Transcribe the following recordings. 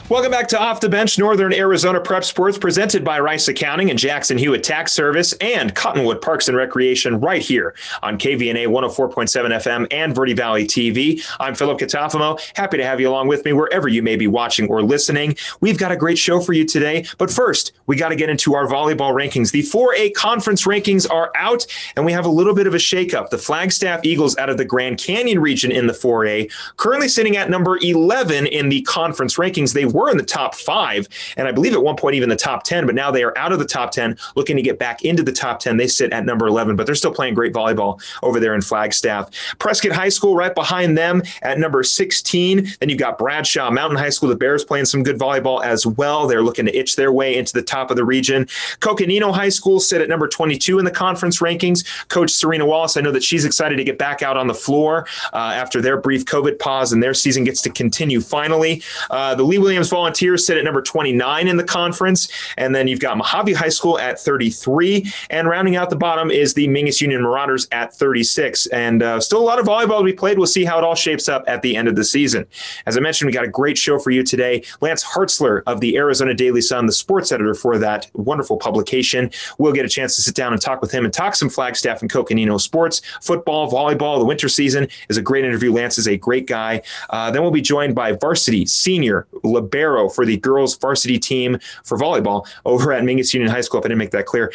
Welcome back to Off the Bench, Northern Arizona Prep Sports, presented by Rice Accounting and Jackson Hewitt Tax Service and Cottonwood Parks and Recreation right here on KVNA 104.7 FM and Verde Valley TV. I'm Philip Catafamo. Happy to have you along with me wherever you may be watching or listening. We've got a great show for you today, but first, we got to get into our volleyball rankings. The 4A conference rankings are out, and we have a little bit of a shakeup. The Flagstaff Eagles out of the Grand Canyon region in the 4A, currently sitting at number 11 in the conference rankings. They were in the top 5, and I believe at one point even the top 10, but now they are out of the top 10, looking to get back into the top 10. They sit at number 11, but they're still playing great volleyball over there in Flagstaff. Prescott High School right behind them at number 16. Then you've got Bradshaw Mountain High School. The Bears playing some good volleyball as well. They're looking to itch their way into the top of the region. Coconino High School sit at number 22 in the conference rankings. Coach Serena Wallace, I know that she's excited to get back out on the floor after their brief COVID pause, and their season gets to continue finally. The Lee Williams Volunteers sit at number 29 in the conference. And then you've got Mojave High School at 33. And rounding out the bottom is the Mingus Union Marauders at 36. And still a lot of volleyball to be played. We'll see how it all shapes up at the end of the season. As I mentioned, we got a great show for you today. Lance Hartzler of the Arizona Daily Sun, the sports editor for that wonderful publication. We'll get a chance to sit down and talk with him and talk some Flagstaff and Coconino sports, football, volleyball. The winter season is a great interview. Lance is a great guy. Then we'll be joined by varsity senior libero for the girls varsity team for volleyball over at Mingus Union High School, if I didn't make that clear.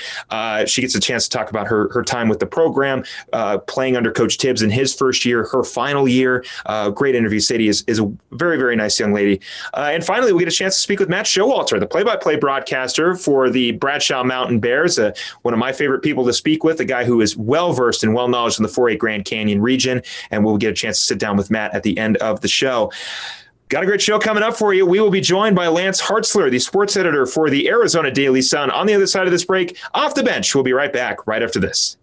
She gets a chance to talk about her time with the program, playing under Coach Tibbs in his first year, her final year. Great interview. Sadie is a very, very nice young lady. And finally, we get a chance to speak with Matt Showalter, the play-by-play broadcaster for the Bradshaw Mountain Bears, one of my favorite people to speak with, a guy who is well-versed and well-knowledgeable in the 4A Grand Canyon region. And we'll get a chance to sit down with Matt at the end of the show. Got a great show coming up for you. We will be joined by Lance Hartzler, the sports editor for the Arizona Daily Sun. On the other side of this break, Off the Bench. We'll be right back right after this.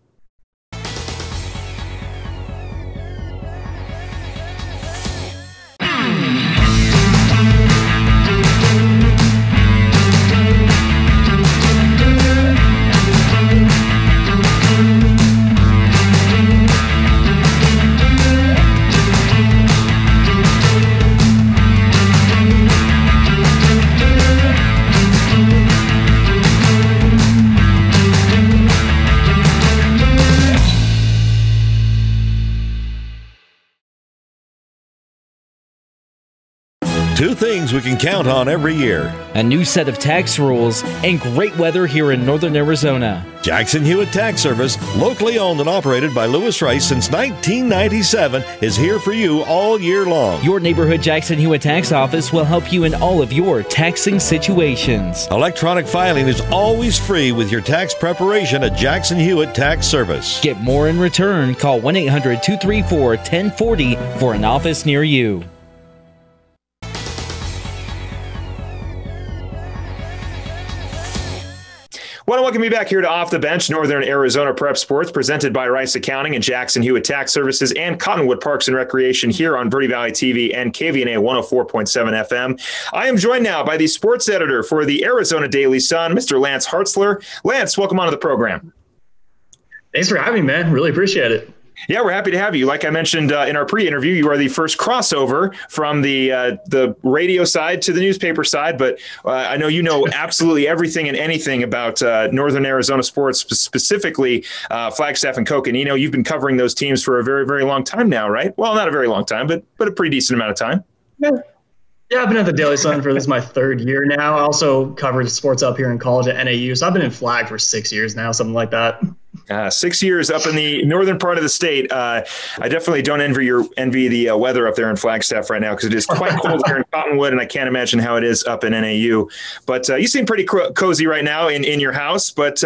Two things we can count on every year: a new set of tax rules and great weather here in Northern Arizona. Jackson Hewitt Tax Service, locally owned and operated by Lewis Rice since 1997, is here for you all year long. Your neighborhood Jackson Hewitt Tax Office will help you in all of your taxing situations. Electronic filing is always free with your tax preparation at Jackson Hewitt Tax Service. Get more in return. Call 1-800-234-1040 for an office near you. Want to welcome you back here to Off the Bench, Northern Arizona Prep Sports, presented by Rice Accounting and Jackson Hewitt Tax Services and Cottonwood Parks and Recreation here on Verde Valley TV and KVNA 104.7 FM. I am joined now by the sports editor for the Arizona Daily Sun, Mr. Lance Hartzler. Lance, welcome onto the program. Thanks for having me, man. Really appreciate it. Yeah, we're happy to have you. Like I mentioned in our pre-interview, you are the first crossover from the radio side to the newspaper side, but I know you know absolutely everything and anything about Northern Arizona sports, specifically Flagstaff and Coconino. You've been covering those teams for a very, very long time now, right? Well, not a very long time, but a pretty decent amount of time. Yeah, I've been at the Daily Sun for this is my third year now. I also covered sports up here in college at NAU, so I've been in Flag for 6 years now, something like that. 6 years up in the northern part of the state. I definitely don't envy the weather up there in Flagstaff right now, because it is quite cold here in Cottonwood, and I can't imagine how it is up in NAU. But you seem pretty cozy right now in your house. But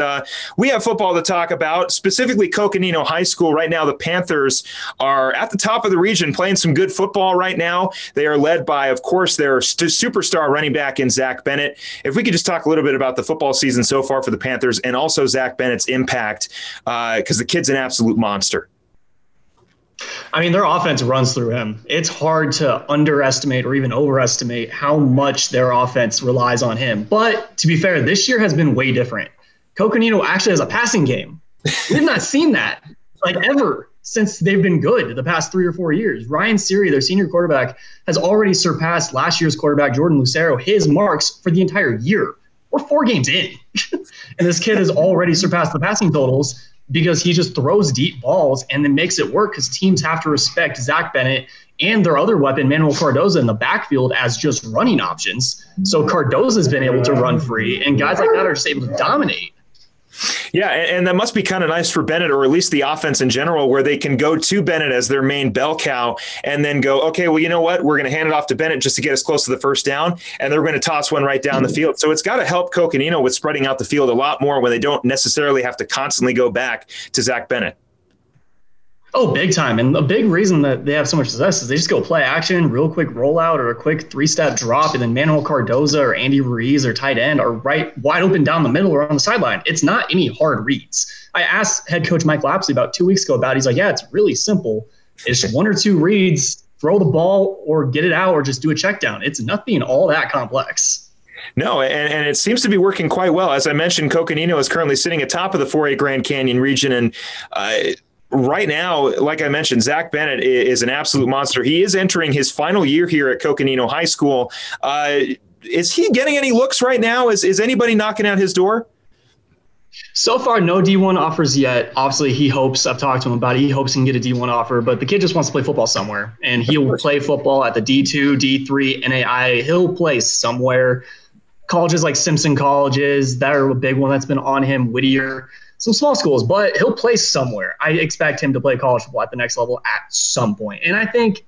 we have football to talk about, specifically Coconino High School. Right now, the Panthers are at the top of the region, playing some good football right now. They are led by, of course, their superstar running back in Zach Bennett. If we could just talk a little bit about the football season so far for the Panthers, and also Zach Bennett's impact, because the kid's an absolute monster. I mean, their offense runs through him. It's hard to underestimate or even overestimate how much their offense relies on him. But to be fair, this year has been way different. Coconino actually has a passing game. We've not seen that, like, ever. since they've been good the past 3 or 4 years. Ryan Siri, their senior quarterback, has already surpassed last year's quarterback, Jordan Lucero, his marks for the entire year. We're 4 games in. And this kid has already surpassed the passing totals because he just throws deep balls and then makes it work because teams have to respect Zach Bennett and their other weapon, Manuel Cardoza, in the backfield as just running options. So Cardoza's been able to run free, and guys like that are just able to dominate. Yeah, and that must be kind of nice for Bennett, or at least the offense in general, where they can go to Bennett as their main bell cow and then go, okay, well, you know what? We're going to hand it off to Bennett just to get us close to the first down, and they're going to toss one right down the field. So it's got to help Coconino with spreading out the field a lot more when they don't necessarily have to constantly go back to Zach Bennett. Oh, big time. And a big reason that they have so much success is they just go play action, real quick rollout or a quick 3-step drop, and then Manuel Cardoza or Andy Ruiz or tight end are right wide open down the middle or on the sideline. It's not any hard reads. I asked head coach Mike Lapsley about 2 weeks ago about it. He's like, yeah, it's really simple. It's 1 or 2 reads, throw the ball or get it out or just do a check down. It's nothing all that complex. No, and it seems to be working quite well. As I mentioned, Coconino is currently sitting atop of the 4A Grand Canyon region, and right now, like I mentioned, Zach Bennett is an absolute monster. He is entering his final year here at Coconino High School. Is he getting any looks right now? Is anybody knocking at his door? So far, no D1 offers yet. Obviously, he hopes, I've talked to him about it, he hopes he can get a D1 offer, but the kid just wants to play football somewhere. And he'll play football at the D2, D3, NAI. He'll play somewhere. Colleges like Simpson Colleges, they're a big one that's been on him, Whittier. Some small schools, but he'll play somewhere. I expect him to play college football at the next level at some point. And I think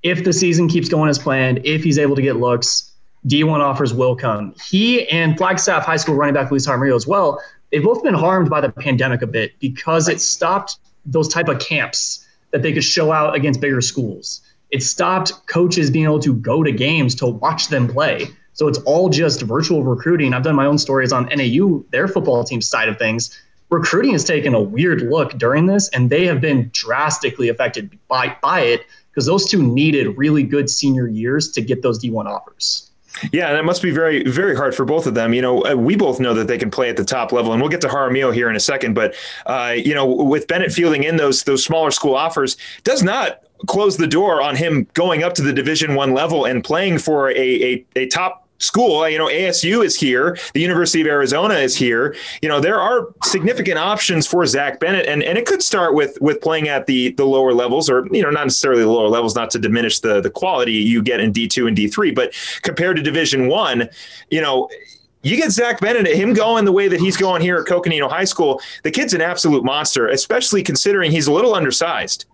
if the season keeps going as planned, if he's able to get looks, D1 offers will come. He and Flagstaff High School running back Luis Jaramillo as well, they've both been harmed by the pandemic a bit because it stopped those type of camps that they could show out against bigger schools. It stopped coaches being able to go to games to watch them play. So it's all just virtual recruiting. I've done my own stories on NAU, their football team side of things. Recruiting has taken a weird look during this, and they have been drastically affected by it because those two needed really good senior years to get those D1 offers. Yeah, and it must be very, very hard for both of them. You know, we both know that they can play at the top level, and we'll get to Jaramillo here in a second. But, you know, with Bennett fielding in those smaller school offers, does not close the door on him going up to the Division I level and playing for a top school. You know, ASU is here. The University of Arizona is here. You know, there are significant options for Zach Bennett, and it could start with playing at the lower levels, or, you know, not necessarily the lower levels, not to diminish the quality you get in D2 and D3, but compared to Division I, you know, you get Zach Bennett, him going the way that he's going here at Coconino High School, the kid's an absolute monster, especially considering he's a little undersized.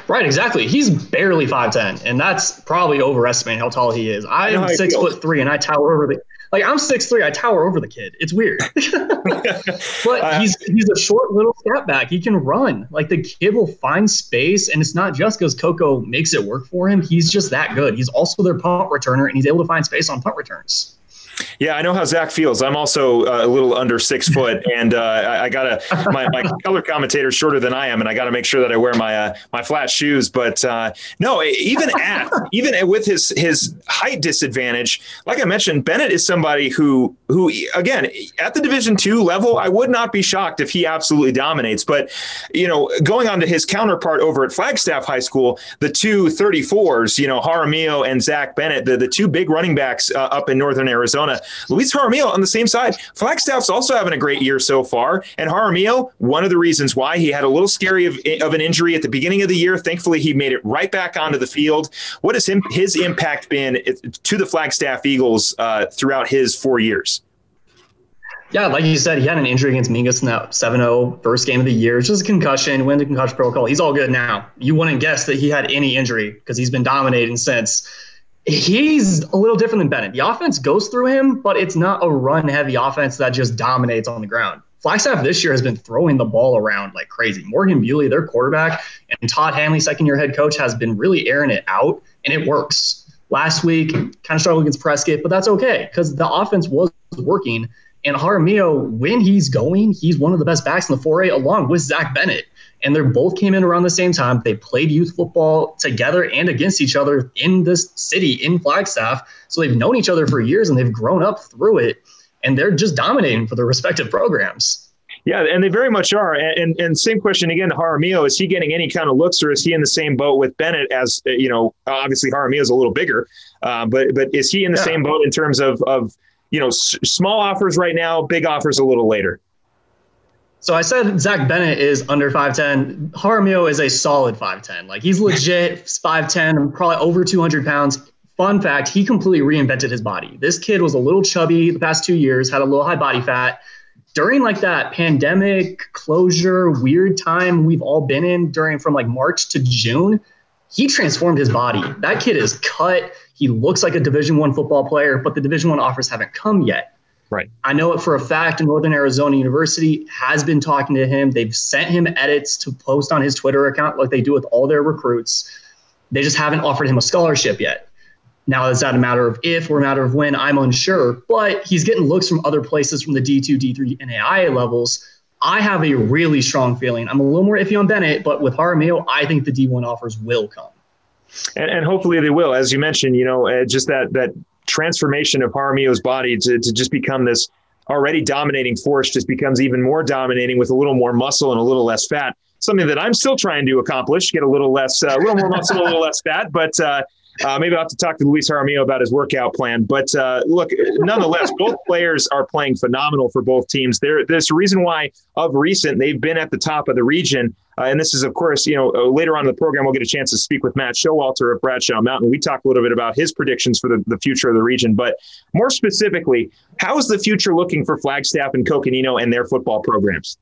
Right, exactly. He's barely 5'10", and that's probably overestimating how tall he is. I'm 6'3", and I tower over I'm 6'3", I tower over the kid. It's weird. But he's a short little step back. He can run. Like, the kid will find space, and it's not just because Coco makes it work for him. He's just that good. He's also their punt returner, and he's able to find space on punt returns. Yeah, I know how Zach feels. I'm also a little under 6 foot, and I got my color commentator's shorter than I am, and I got to make sure that I wear my flat shoes. But no, even with his height disadvantage, like I mentioned, Bennett is somebody who again, at the Division II level, I would not be shocked if he absolutely dominates. But, you know, going on to his counterpart over at Flagstaff High School, the two 34s, you know, Jaramillo and Zach Bennett, the two big running backs up in northern Arizona. Luis Jaramillo on the same side. Flagstaff's also having a great year so far. And Jaramillo, one of the reasons why he had a little scary of an injury at the beginning of the year. Thankfully, he made it right back onto the field. What has his impact been to the Flagstaff Eagles throughout his 4 years? Yeah, like you said, he had an injury against Mingus in that 7-0 first game of the year. It's just a concussion, went to concussion protocol. He's all good now. You wouldn't guess that he had any injury because he's been dominating since. He's a little different than Bennett. The offense goes through him, but it's not a run-heavy offense that just dominates on the ground. Flagstaff this year has been throwing the ball around like crazy. Morgan Bewley, their quarterback, and Todd Hanley, second-year head coach, has been really airing it out, and it works. Last week, kind of struggled against Prescott, but that's okay because the offense was working. And Jaramillo, when he's going, he's one of the best backs in the 4A along with Zach Bennett. And they both came in around the same time. They played youth football together and against each other in this city, in Flagstaff. So they've known each other for years, and they've grown up through it. And they're just dominating for their respective programs. Yeah, and they very much are. And same question again to Jaramillo. Is he getting any kind of looks, or is he in the same boat with Bennett as, obviously Jaramillo is a little bigger, but is he in the same boat in terms of small offers right now, big offers a little later? So I said Zach Bennett is under 5'10". Jaramillo is a solid 5'10". Like, he's legit 5'10", probably over 200 pounds. Fun fact, he completely reinvented his body. This kid was a little chubby the past 2 years, had a little high body fat. During like that pandemic closure, weird time we've all been in from like March to June, he transformed his body. That kid is cut. He looks like a Division I football player, but the Division I offers haven't come yet. Right. I know it for a fact. Northern Arizona University has been talking to him. They've sent him edits to post on his Twitter account like they do with all their recruits. They just haven't offered him a scholarship yet. Now, is that a matter of if or a matter of when? I'm unsure. But he's getting looks from other places from the D2, D3, NAIA levels. I have a really strong feeling. I'm a little more iffy on Bennett, but with Jaramillo, I think the D1 offers will come. And hopefully they will. As you mentioned, just that transformation of Jaramillo's body to just become this already dominating force just becomes even more dominating with a little more muscle and a little less fat. Something that I'm still trying to accomplish, get a little more muscle, a little less fat. But maybe I'll have to talk to Luis Jaramillo about his workout plan. But look, nonetheless, both players are playing phenomenal for both teams. There's a reason why of recent they've been at the top of the region. And this is, of course, later on in the program, we'll get a chance to speak with Matt Showalter of Bradshaw Mountain. We talked a little bit about his predictions for the future of the region. But more specifically, how is the future looking for Flagstaff and Coconino and their football programs?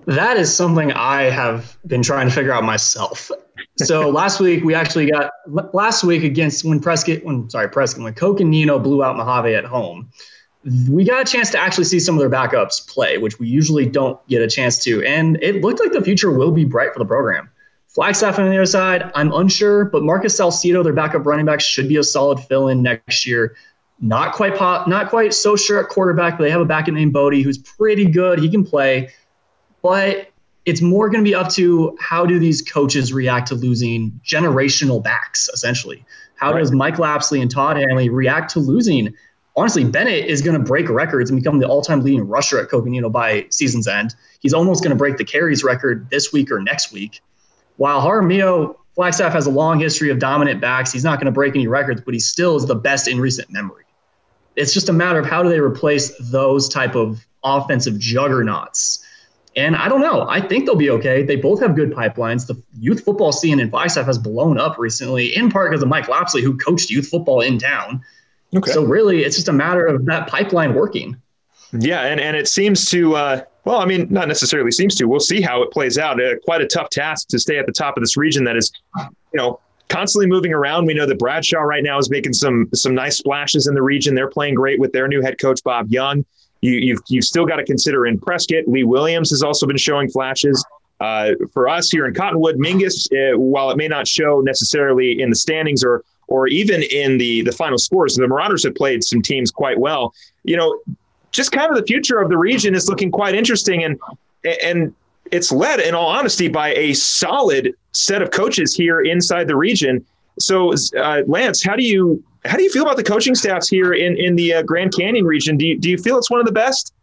That is something I have been trying to figure out myself. So last week against when Coconino blew out Mojave at home, we got a chance to actually see some of their backups play, which we usually don't get a chance to. And it looked like the future will be bright for the program. Flagstaff on the other side, I'm unsure, but Marcus Salcido, their backup running back, should be a solid fill-in next year. Not quite so sure at quarterback, but they have a backup named Bodie who's pretty good. He can play. But it's more going to be up to how do these coaches react to losing generational backs, essentially. How does Mike Lapsley and Todd Hanley react to losing? Honestly, Bennett is going to break records and become the all-time leading rusher at Coconino by season's end. He's almost going to break the carries record this week or next week. While Jaramillo, Flagstaff has a long history of dominant backs. He's not going to break any records, but he still is the best in recent memory. It's just a matter of how do they replace those type of offensive juggernauts. And I don't know. I think they'll be okay. They both have good pipelines. The youth football scene in Flagstaff has blown up recently, in part because of Mike Lapsley, who coached youth football in town. Okay. So really, it's just a matter of that pipeline working. Yeah, and it seems to, not necessarily seems to. We'll see how it plays out. Quite a tough task to stay at the top of this region that is, constantly moving around. We know that Bradshaw right now is making some nice splashes in the region. They're playing great with their new head coach, Bob Young. You've still got to consider in Prescott. Lee Williams has also been showing flashes. For us here in Cottonwood, Mingus, while it may not show necessarily in the standings or even in the final scores, the Marauders have played some teams quite well. Just kind of the future of the region is looking quite interesting, and it's led, in all honesty, by a solid set of coaches here inside the region. So, Lance, how do you feel about the coaching staffs here in the Grand Canyon region? Do you feel it's one of the best?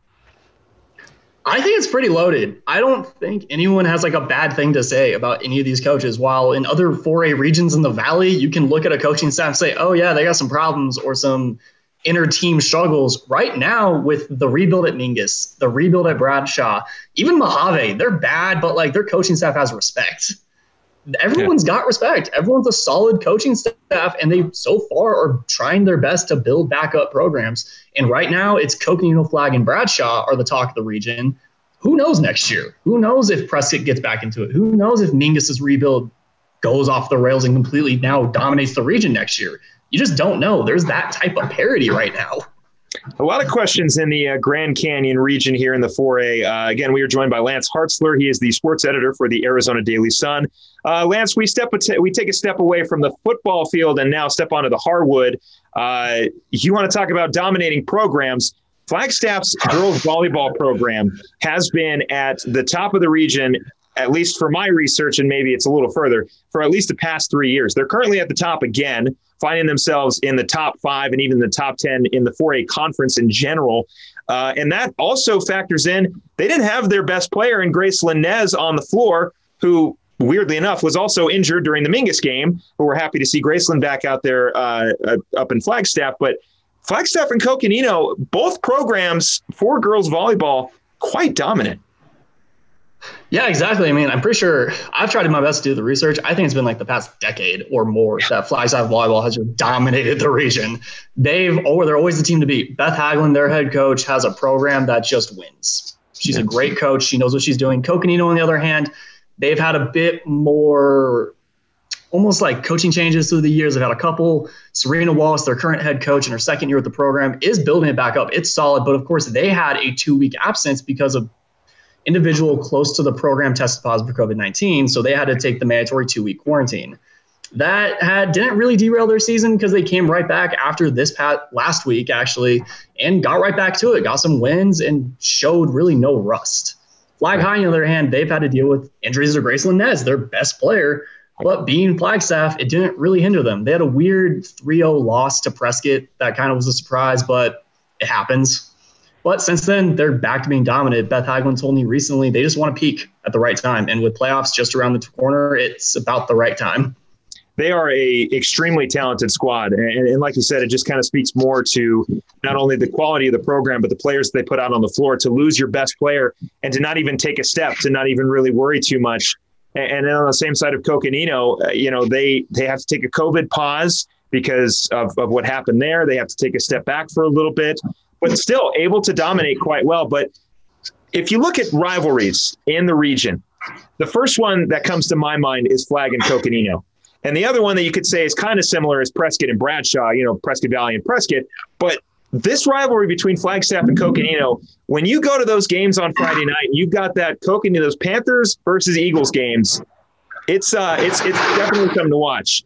I think it's pretty loaded. I don't think anyone has like a bad thing to say about any of these coaches. While in other 4A regions in the Valley, you can look at a coaching staff and say, oh yeah, they got some problems or some inner team struggles. Right now with the rebuild at Mingus, the rebuild at Bradshaw, even Mojave, they're bad, but like their coaching staff has respect. Everyone's got respect. Everyone's a solid coaching staff, and they so far are trying their best to build backup programs. And right now, it's Coconino, Flag, and Bradshaw are the talk of the region. Who knows next year? Who knows if Prescott gets back into it? Who knows if Mingus's rebuild goes off the rails and completely now dominates the region next year? You just don't know. There's that type of parity right now. A lot of questions in the Grand Canyon region here in the 4A. Again, we are joined by Lance Hartzler. He is the sports editor for the Arizona Daily Sun. Lance, we take a step away from the football field and now step onto the hardwood. You want to talk about dominating programs. Flagstaff's girls volleyball program has been at the top of the region, at least for my research, and maybe it's a little further, for at least the past 3 years. They're currently at the top again, finding themselves in the top 5 and even the top 10 in the 4A conference in general. And that also factors in, they didn't have their best player in Gracelyn Nez on the floor, who weirdly enough was also injured during the Mingus game, but we're happy to see Gracelyn back out there up in Flagstaff. But Flagstaff and Coconino, both programs for girls volleyball, quite dominant. Yeah, exactly. I mean, I'm pretty sure I've tried my best to do the research. I think it's been like the past decade or more that Flagstaff volleyball has just dominated the region. They're always the team to beat. Beth Hagelin, their head coach, has a program that just wins. She's a great coach. She knows what she's doing. Coconino, on the other hand, they've had a bit more almost like coaching changes through the years. They've had a couple. Serena Wallace, their current head coach in her second year with the program, is building it back up. It's solid. But of course, they had a 2-week absence because of individual close to the program tested positive for COVID-19, so they had to take the mandatory 2-week quarantine. That didn't really derail their season because they came right back after this last week, actually, and got right back to it, got some wins, and showed really no rust. Flag High, on the other hand, they've had to deal with injuries to Gracelyn Nez, their best player, but being Flagstaff, it didn't really hinder them. They had a weird 3-0 loss to Prescott. That kind of was a surprise, but it happens. But since then, they're back to being dominant. Beth Hagelin told me recently they just want to peak at the right time. And with playoffs just around the corner, it's about the right time. They are a extremely talented squad. And like you said, it just kind of speaks more to not only the quality of the program, but the players they put out on the floor. To lose your best player and to not even take a step, to not even really worry too much. And then on the same side of Coconino, they have to take a COVID pause because of what happened there. They have to take a step back for a little bit, but still able to dominate quite well. But if you look at rivalries in the region, the first one that comes to my mind is Flag and Coconino. And the other one that you could say is kind of similar is Prescott and Bradshaw, Prescott Valley and Prescott. But this rivalry between Flagstaff and Coconino, when you go to those games on Friday night, you've got that Coconino, those Panthers versus Eagles games. It's definitely something to watch.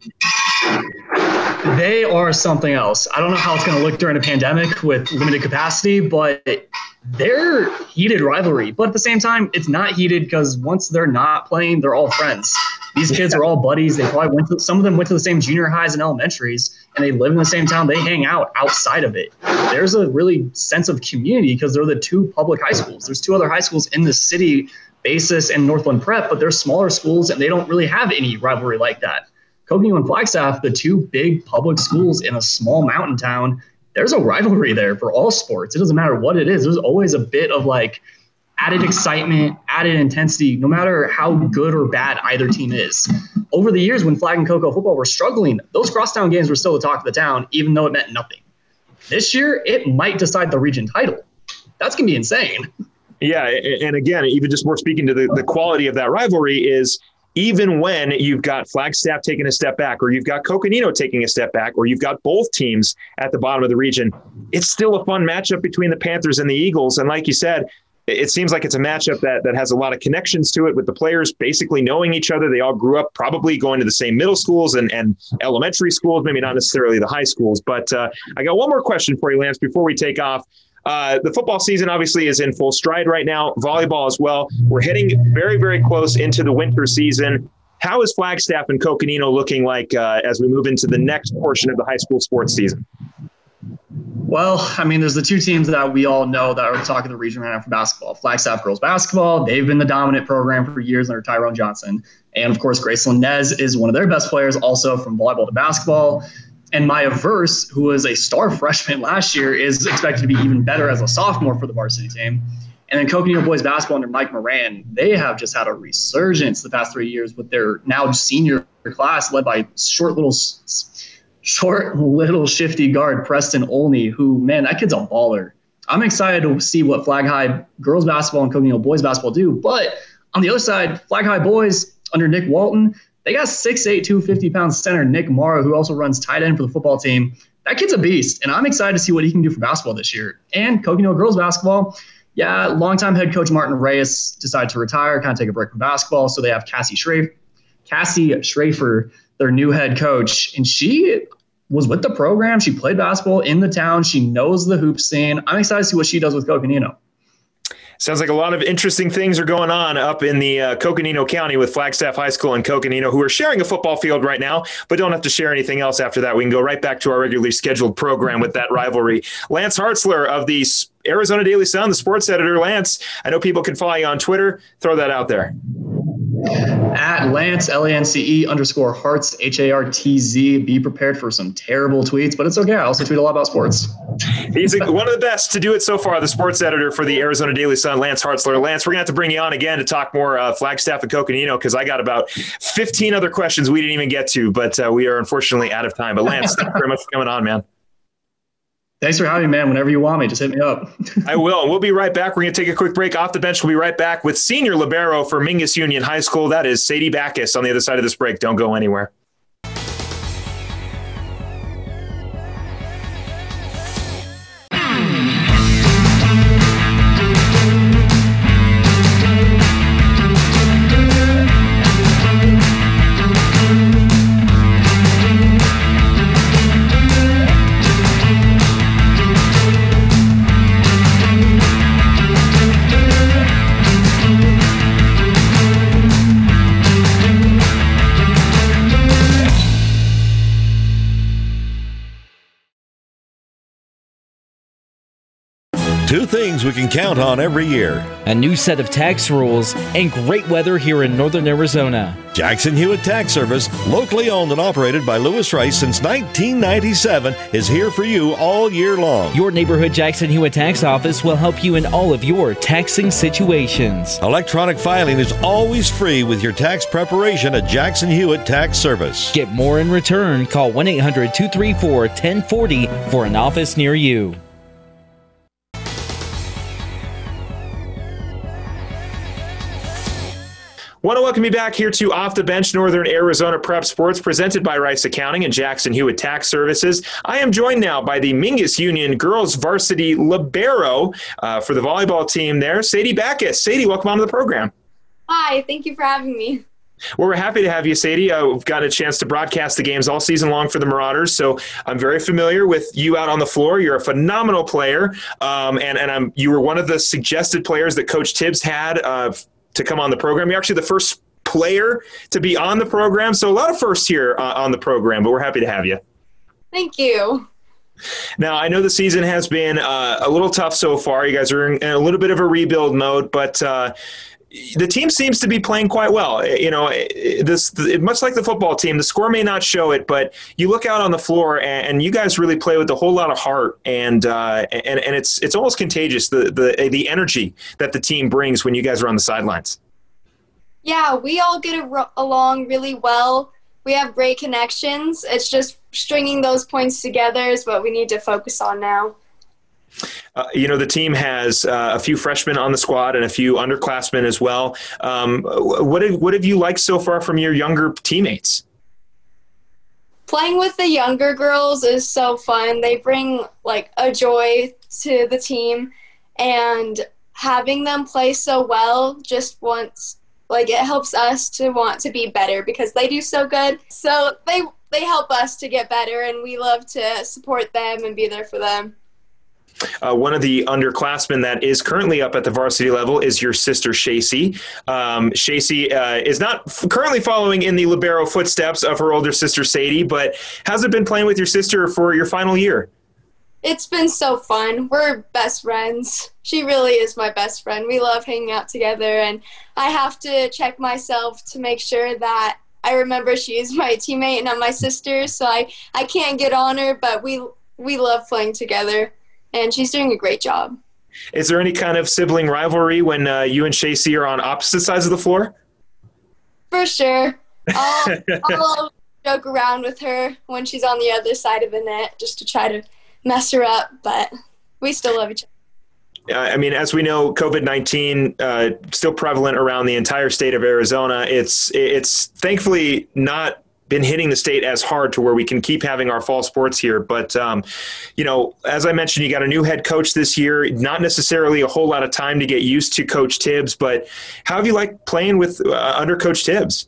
They are something else. I don't know how it's going to look during a pandemic with limited capacity, but they're heated rivalry. But at the same time, it's not heated because once they're not playing, they're all friends. These kids are all buddies. They probably some of them went to the same junior highs and elementaries, and they live in the same town. They hang out outside of it. There's a really sense of community because they're the two public high schools. There's two other high schools in the city, Basis and Northland Prep, but they're smaller schools, and they don't really have any rivalry like that. Coconino and Flagstaff, the two big public schools in a small mountain town, there's a rivalry there for all sports. It doesn't matter what it is. There's always a bit of like added excitement, added intensity, no matter how good or bad either team is. Over the years when Flag and Coco football were struggling, those crosstown games were still the talk of the town, even though it meant nothing. This year, it might decide the region title. That's going to be insane. Yeah, and again, even just more speaking to the quality of that rivalry is even when you've got Flagstaff taking a step back, or you've got Coconino taking a step back, or you've got both teams at the bottom of the region, it's still a fun matchup between the Panthers and the Eagles. And like you said, it seems like it's a matchup that has a lot of connections to it with the players basically knowing each other. They all grew up probably going to the same middle schools and elementary schools, maybe not necessarily the high schools. But I got one more question for you, Lance, before we take off. The football season obviously is in full stride right now. Volleyball as well. We're heading very, very close into the winter season. How is Flagstaff and Coconino looking like as we move into the next portion of the high school sports season? Well, I mean, there's the two teams that we all know that are the talk of the region right now for basketball. Flagstaff girls basketball, they've been the dominant program for years under Tyrone Johnson. And, of course, Gracelyn Nez is one of their best players also from volleyball to basketball. And Maya Verse, who was a star freshman last year, is expected to be even better as a sophomore for the varsity team. And then Coconino boys basketball under Mike Moran, they have just had a resurgence the past 3 years with their now senior class led by short little shifty guard Preston Olney, who, man, that kid's a baller. I'm excited to see what Flag High girls basketball and Coconino boys basketball do. But on the other side, Flag High boys under Nick Walton, they got 6'8", 250-pound center Nick Morrow, who also runs tight end for the football team. That kid's a beast, and I'm excited to see what he can do for basketball this year. And Coconino girls basketball, yeah, longtime head coach Martin Reyes decided to retire, kind of take a break from basketball, so they have Cassie Schrafer, their new head coach, and she was with the program. She played basketball in the town. She knows the hoop scene. I'm excited to see what she does with Coconino. Sounds like a lot of interesting things are going on up in the Coconino County with Flagstaff High School and Coconino, who are sharing a football field right now, but don't have to share anything else after that. We can go right back to our regularly scheduled program with that rivalry. Lance Hartzler of the Arizona Daily Sun, the sports editor. Lance, I know people can follow you on Twitter. Throw that out there. At Lance, LANCE_Hartz, HARTZ. Be prepared for some terrible tweets, but it's okay. I also tweet a lot about sports. He's one of the best to do it so far, the sports editor for the Arizona Daily Sun, Lance Hartzler. Lance, we're going to have to bring you on again to talk more Flagstaff and Coconino, because I got about 15 other questions we didn't even get to, but we are unfortunately out of time. But Lance, thank you very much for coming on, man. Thanks for having me, man. Whenever you want me, just hit me up. I will. We'll be right back. We're going to take a quick break off the bench. We'll be right back with Senior Libero for Mingus Union High School. That is Sadie Backus on the other side of this break. Don't go anywhere. Two things we can count on every year: a new set of tax rules and great weather here in northern Arizona. Jackson Hewitt Tax Service, locally owned and operated by Lewis Rice since 1997, is here for you all year long. Your neighborhood Jackson Hewitt Tax Office will help you in all of your taxing situations. Electronic filing is always free with your tax preparation at Jackson Hewitt Tax Service. Get more in return. Call 1-800-234-1040 for an office near you. Want to welcome you back here to Off the Bench Northern Arizona Prep Sports, presented by Rice Accounting and Jackson Hewitt Tax Services. I am joined now by the Mingus Union Girls Varsity Libero for the volleyball team there, Sadie Backus. Sadie, welcome onto the program. Hi, thank you for having me. Well, we're happy to have you, Sadie. We've got a chance to broadcast the games all season long for the Marauders, so I'm very familiar with you out on the floor. You're a phenomenal player, and you were one of the suggested players that Coach Tibbs had to come on the program. You're actually the first player to be on the program, so a lot of firsts here on the program, but we're happy to have you. Thank you. Now, I know the season has been a little tough so far. You guys are in a little bit of a rebuild mode, but the team seems to be playing quite well. You know, much like the football team, the score may not show it, but you look out on the floor and you guys really play with a whole lot of heart, and it's almost contagious, the energy that the team brings when you guys are on the sidelines. Yeah, we all get along really well. We have great connections. It's just stringing those points together is what we need to focus on now. The team has a few freshmen on the squad and a few underclassmen as well. What have you liked so far from your younger teammates? Playing with the younger girls is so fun. They bring a joy to the team, and having them play so well it helps us to want to be better because they do so good. So they help us to get better, and we love to support them and be there for them. One of the underclassmen that is currently up at the varsity level is your sister, Shacey. Shacey is not currently following in the libero footsteps of her older sister, Sadie, but how's it been playing with your sister for your final year? It's been so fun. We're best friends. She really is my best friend. We love hanging out together, and I have to check myself to make sure that I remember she is my teammate and not my sister, so I can't get on her, but we love playing together. And she's doing a great job. Is there any kind of sibling rivalry when you and Shacey are on opposite sides of the floor? For sure. I'll joke around with her when she's on the other side of the net just to try to mess her up, but we still love each other. I mean, as we know, COVID-19 still prevalent around the entire state of Arizona. It's thankfully not been hitting the state as hard to where we can keep having our fall sports here. But, as I mentioned, you got a new head coach this year, not necessarily a whole lot of time to get used to Coach Tibbs, but how have you liked playing with under Coach Tibbs?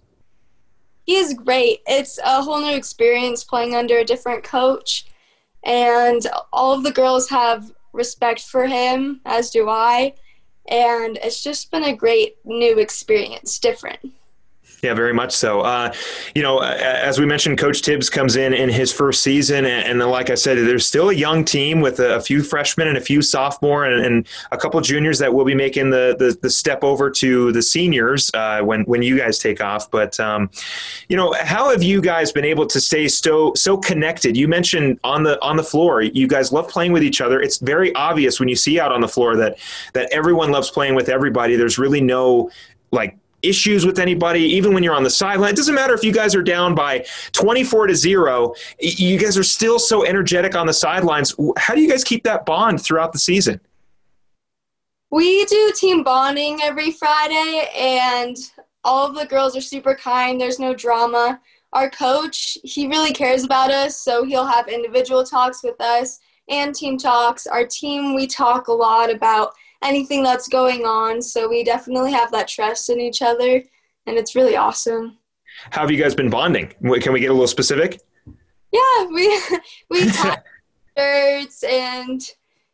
He is great. It's a whole new experience playing under a different coach, and all of the girls have respect for him, as do I, and it's just been a great new experience, different. Yeah, very much so. As we mentioned, Coach Tibbs comes in his first season. And like I said, there's still a young team with a few freshmen and a few sophomore and a couple juniors that will be making the step over to the seniors when you guys take off. But, how have you guys been able to stay so connected? You mentioned on the floor, you guys love playing with each other. It's very obvious when you see out on the floor that everyone loves playing with everybody. There's really no issues with anybody, even when you're on the sideline. It doesn't matter if you guys are down by 24-0. You guys are still so energetic on the sidelines. How do you guys keep that bond throughout the season? We do team bonding every Friday, and all of the girls are super kind. There's no drama. Our coach, he really cares about us, so he'll have individual talks with us and team talks. Our team, we talk a lot about anything that's going on, so we definitely have that trust in each other, and it's really awesome. How have you guys been bonding? Can we get a little specific? Yeah, we tie shirts and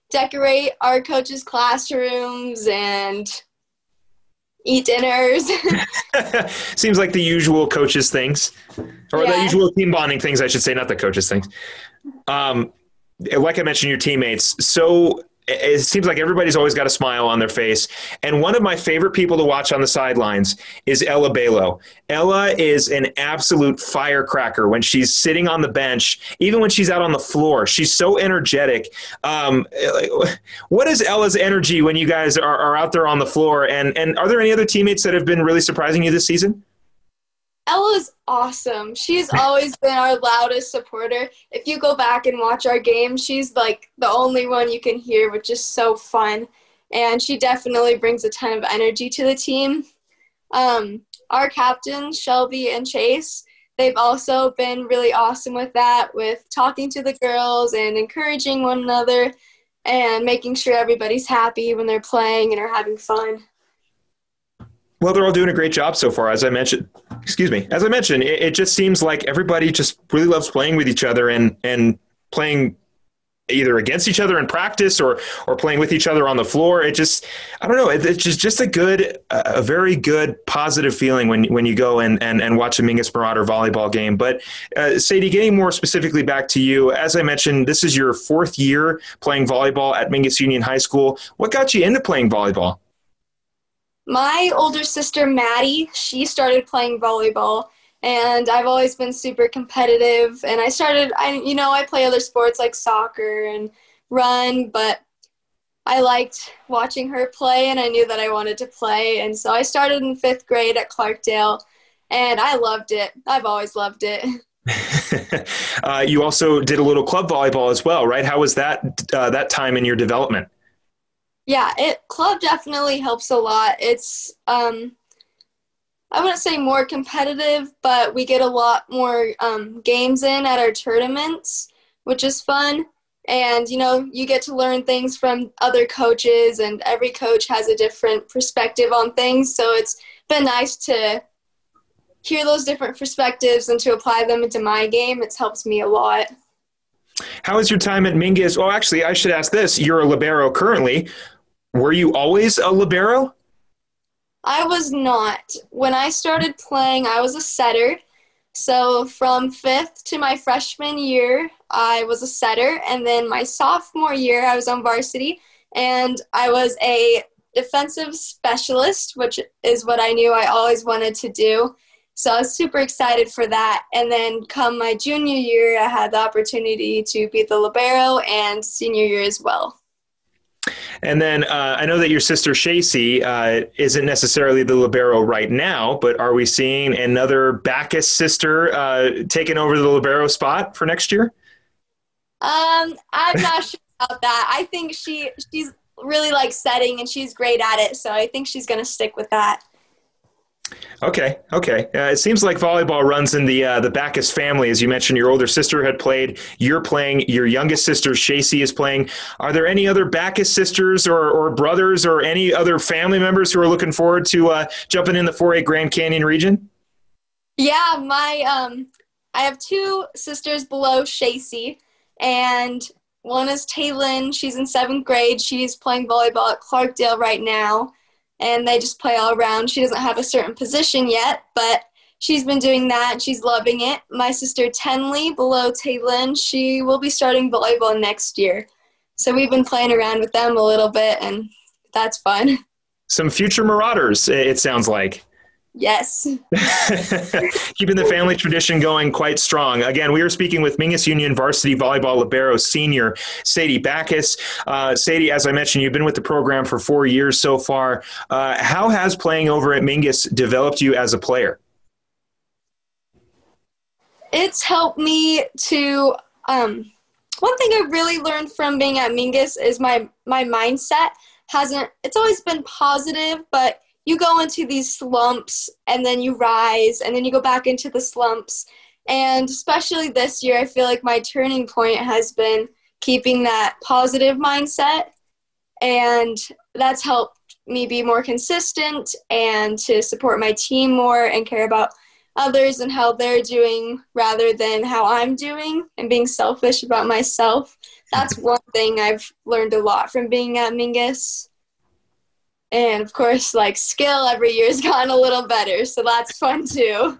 decorate our coaches' classrooms and eat dinners. Seems like the usual coaches things, or the usual team bonding things, I should say, not the coaches things. Like I mentioned, your teammates, so it seems like everybody's always got a smile on their face. And one of my favorite people to watch on the sidelines is Ella Balo. Ella is an absolute firecracker when she's sitting on the bench, even when she's out on the floor. She's so energetic. What is Ella's energy when you guys are out there on the floor? And are there any other teammates that have been really surprising you this season? Ella's awesome. She's always been our loudest supporter. If you go back and watch our games, she's the only one you can hear, which is so fun. And she definitely brings a ton of energy to the team. Our captains, Shelby and Chase, they've also been really awesome with that, with talking to the girls and encouraging one another and making sure everybody's happy when they're playing and are having fun. Well, they're all doing a great job so far. As I mentioned, it just seems like everybody just really loves playing with each other and playing either against each other in practice or playing with each other on the floor. I don't know. It's just a very good, positive feeling when you go and watch a Mingus Marauder volleyball game. But Sadie, getting more specifically back to you, as I mentioned, this is your fourth year playing volleyball at Mingus Union High School. What got you into playing volleyball? My older sister, Maddie, she started playing volleyball, and I've always been super competitive. And I play other sports like soccer and run, but I liked watching her play, and I knew that I wanted to play. And so I started in 5th grade at Clarkdale, and I loved it. I've always loved it. You also did a little club volleyball as well, right? How was that time in your development? Yeah, club definitely helps a lot. It's, I wouldn't say more competitive, but we get a lot more games in at our tournaments, which is fun. And, you get to learn things from other coaches, and every coach has a different perspective on things. So it's been nice to hear those different perspectives and to apply them into my game. It's helped me a lot. How is your time at Mingus? Well, actually, I should ask this. You're a libero currently. Were you always a libero? I was not. When I started playing, I was a setter. So from 5th to my freshman year, I was a setter. And then my sophomore year, I was on varsity. And I was a defensive specialist, which is what I knew I always wanted to do. So I was super excited for that. And then come my junior year, I had the opportunity to be the libero, and senior year as well. And then I know that your sister Shacey isn't necessarily the libero right now, but are we seeing another Backus sister taking over the libero spot for next year? I'm not sure about that. I think she's really setting, and she's great at it, so I think she's going to stick with that. Okay. It seems like volleyball runs in the Backus family. As you mentioned, your older sister had played. You're playing. Your youngest sister, Shacey, is playing. Are there any other Backus sisters or brothers or any other family members who are looking forward to jumping in the 4A Grand Canyon region? Yeah, I have 2 sisters below Shacey, and one is Taylin. She's in 7th grade. She's playing volleyball at Clarkdale right now. And they just play all around. She doesn't have a certain position yet, but she's been doing that, and she's loving it. My sister Tenley, below Taylin, she will be starting volleyball next year. So we've been playing around with them a little bit, and that's fun. Some future Marauders, it sounds like. Yes. Keeping the family tradition going quite strong. Again, we are speaking with Mingus Union varsity volleyball libero senior Sadie Backus. Sadie, as I mentioned, you've been with the program for 4 years so far. How has playing over at Mingus developed you as a player? It's helped me to one thing I really learned from being at Mingus is my mindset it's always been positive, but you go into these slumps and then you rise and then you go back into the slumps. And especially this year, I feel like my turning point has been keeping that positive mindset. And that's helped me be more consistent and to support my team more and care about others and how they're doing rather than how I'm doing and being selfish about myself. That's one thing I've learned a lot from being at Mingus. And, of course, skill every year has gotten a little better, so that's fun, too.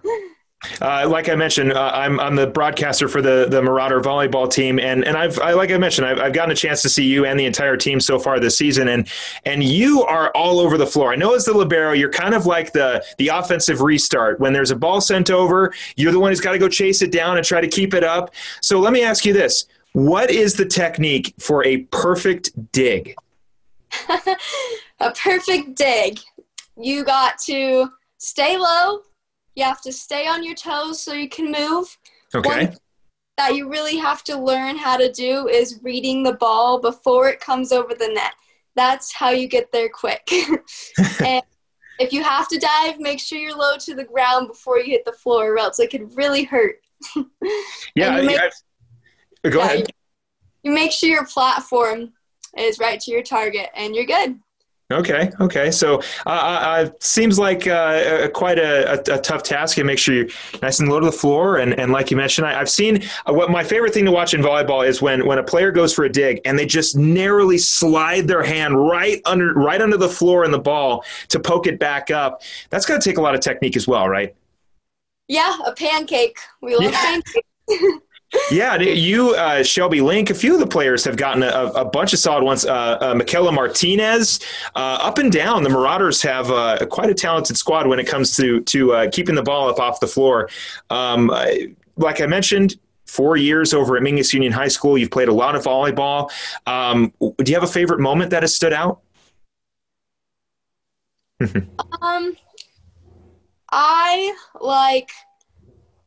Like I mentioned, I'm the broadcaster for the Marauder volleyball team, and I've gotten a chance to see you and the entire team so far this season, and you are all over the floor. I know as the libero, you're kind of like the offensive restart. When there's a ball sent over, you're the one who's got to go chase it down and try to keep it up. So let me ask you this. What is the technique for a perfect dig? A perfect dig. You got to stay low. You have to stay on your toes so you can move. Okay. One thing that you really have to learn how to do is reading the ball before it comes over the net. That's how you get there quick. And if you have to dive, make sure you're low to the ground before you hit the floor, or else it could really hurt. Yeah. Go ahead. You make sure your platform is right to your target, and you're good. Okay. So seems like quite a tough task, and make sure you're nice and low to the floor. And like you mentioned, I've seen what my favorite thing to watch in volleyball is when a player goes for a dig and they just narrowly slide their hand right under the floor in the ball to poke it back up. That's got to take a lot of technique as well, right? Yeah, a pancake. We love pancakes. Yeah, you, Shelby Link, a few of the players have gotten a bunch of solid ones. Michaela Martinez, up and down. The Marauders have quite a talented squad when it comes to keeping the ball up off the floor. Like I mentioned, 4 years over at Mingus Union High School. You've played a lot of volleyball. Do you have a favorite moment that has stood out? I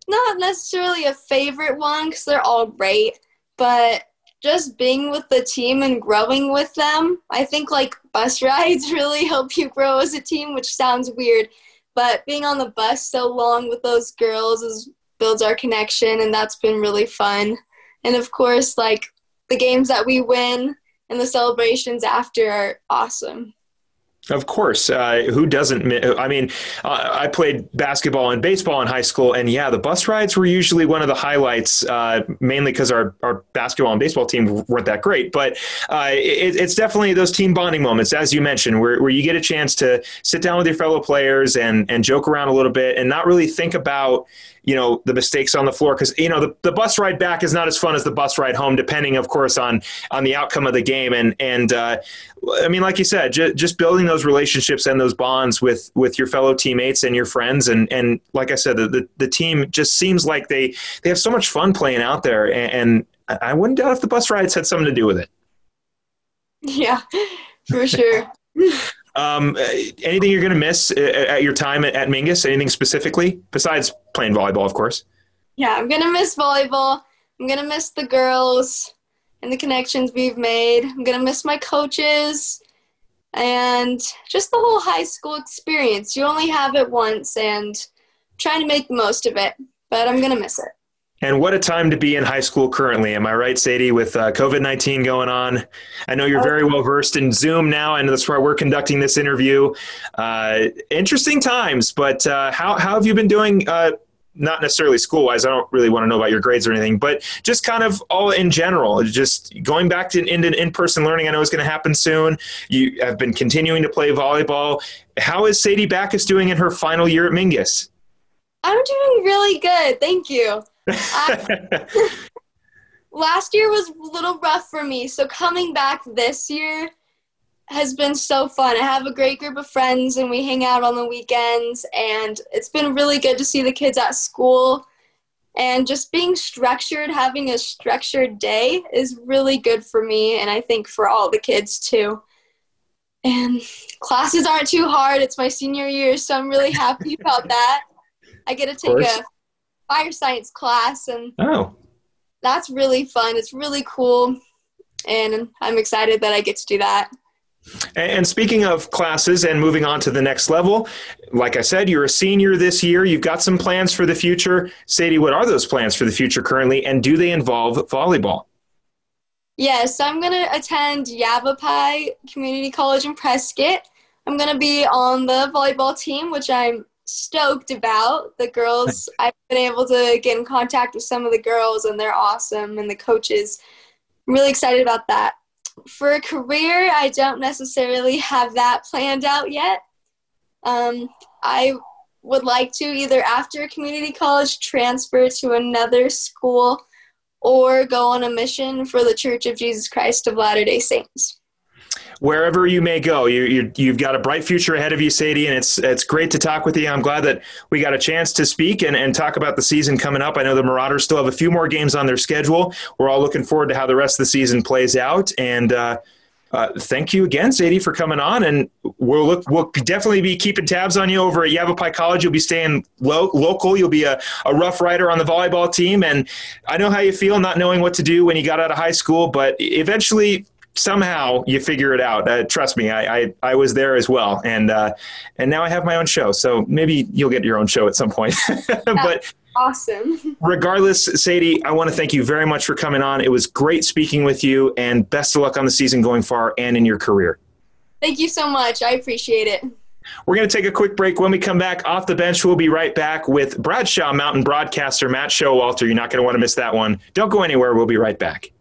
not necessarily a favorite one because they're all great, but just being with the team and growing with them. I think bus rides really help you grow as a team, which sounds weird, but being on the bus so long with those girls builds our connection, and that's been really fun. And of course, the games that we win and the celebrations after are awesome. Of course. Who doesn't? I mean, I played basketball and baseball in high school, and the bus rides were usually one of the highlights, mainly because our basketball and baseball team weren't that great. But it's definitely those team bonding moments, as you mentioned, where you get a chance to sit down with your fellow players and joke around a little bit and not really think about the mistakes on the floor, because the bus ride back is not as fun as the bus ride home, depending, of course, on the outcome of the game. And I mean, like you said, just building those relationships and those bonds with your fellow teammates and your friends, and like I said, the team just seems like they have so much fun playing out there, and I wouldn't doubt if the bus rides had something to do with it. Yeah, for sure. Anything you're going to miss at your time at Mingus? Anything specifically besides playing volleyball, of course? Yeah, I'm going to miss volleyball. I'm going to miss the girls and the connections we've made. I'm going to miss my coaches and just the whole high school experience. You only have it once, and I'm trying to make the most of it, but I'm going to miss it. And what a time to be in high school currently. Am I right, Sadie, with COVID-19 going on? I know you're very well versed in Zoom now, and that's why we're conducting this interview. Interesting times, but how have you been doing, not necessarily school-wise? I don't really want to know about your grades or anything, but just kind of all in general, just going back to in-person learning. I know is going to happen soon. You have been continuing to play volleyball. How is Sadie Backus doing in her final year at Mingus? I'm doing really good. Thank you. Last year was a little rough for me, so coming back this year has been so fun. I have a great group of friends, and we hang out on the weekends, and it's been really good to see the kids at school. And just being structured, having a structured day is really good for me, and I think for all the kids too. And classes aren't too hard. It's my senior year, so I'm really happy about that. I get to take a fire science class, and that's really fun. It's really cool, and I'm excited that I get to do that. And speaking of classes and moving on to the next level, like I said, you're a senior this year. You've got some plans for the future. Sadie, what are those plans for the future currently, and do they involve volleyball? Yes, I'm going to attend Yavapai Community College in Prescott. I'm going to be on the volleyball team, which I'm stoked about. The girls, I've been able to get in contact with some of the girls, and they're awesome, and the coaches. I'm really excited about that. For a career, I don't necessarily have that planned out yet. I would like to either after community college transfer to another school or go on a mission for the Church of Jesus Christ of Latter-day Saints. Wherever you may go, you've got a bright future ahead of you, Sadie, and it's great to talk with you. I'm glad that we got a chance to speak and talk about the season coming up. I know the Marauders still have a few more games on their schedule. We're all looking forward to how the rest of the season plays out. And thank you again, Sadie, for coming on. And we'll definitely be keeping tabs on you over at Yavapai College. You'll be staying local. You'll be a Rough Rider on the volleyball team. And I know how you feel not knowing what to do when you got out of high school, but eventually – somehow you figure it out. Trust me, I was there as well. And now I have my own show. So maybe you'll get your own show at some point. But awesome. Regardless, Sadie, I want to thank you very much for coming on. It was great speaking with you, and best of luck on the season going far and in your career. Thank you so much. I appreciate it. We're going to take a quick break. When we come back off the bench, we'll be right back with Bradshaw Mountain broadcaster Matt Showalter. You're not going to want to miss that one. Don't go anywhere. We'll be right back.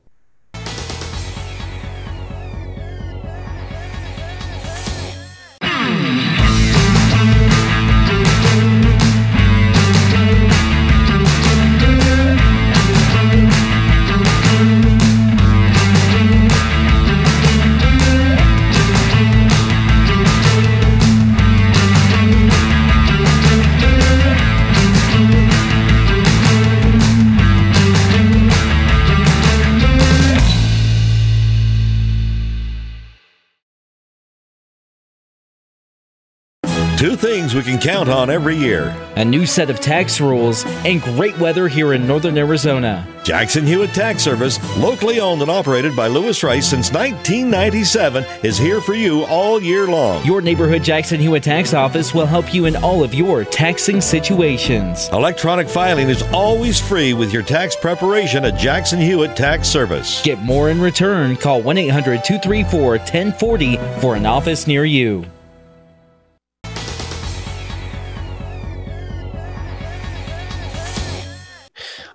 Two things we can count on every year: a new set of tax rules and great weather here in northern Arizona. Jackson Hewitt Tax Service, locally owned and operated by Lewis Rice since 1997, is here for you all year long. Your neighborhood Jackson Hewitt Tax Office will help you in all of your taxing situations. Electronic filing is always free with your tax preparation at Jackson Hewitt Tax Service. Get more in return. Call 1-800-234-1040 for an office near you.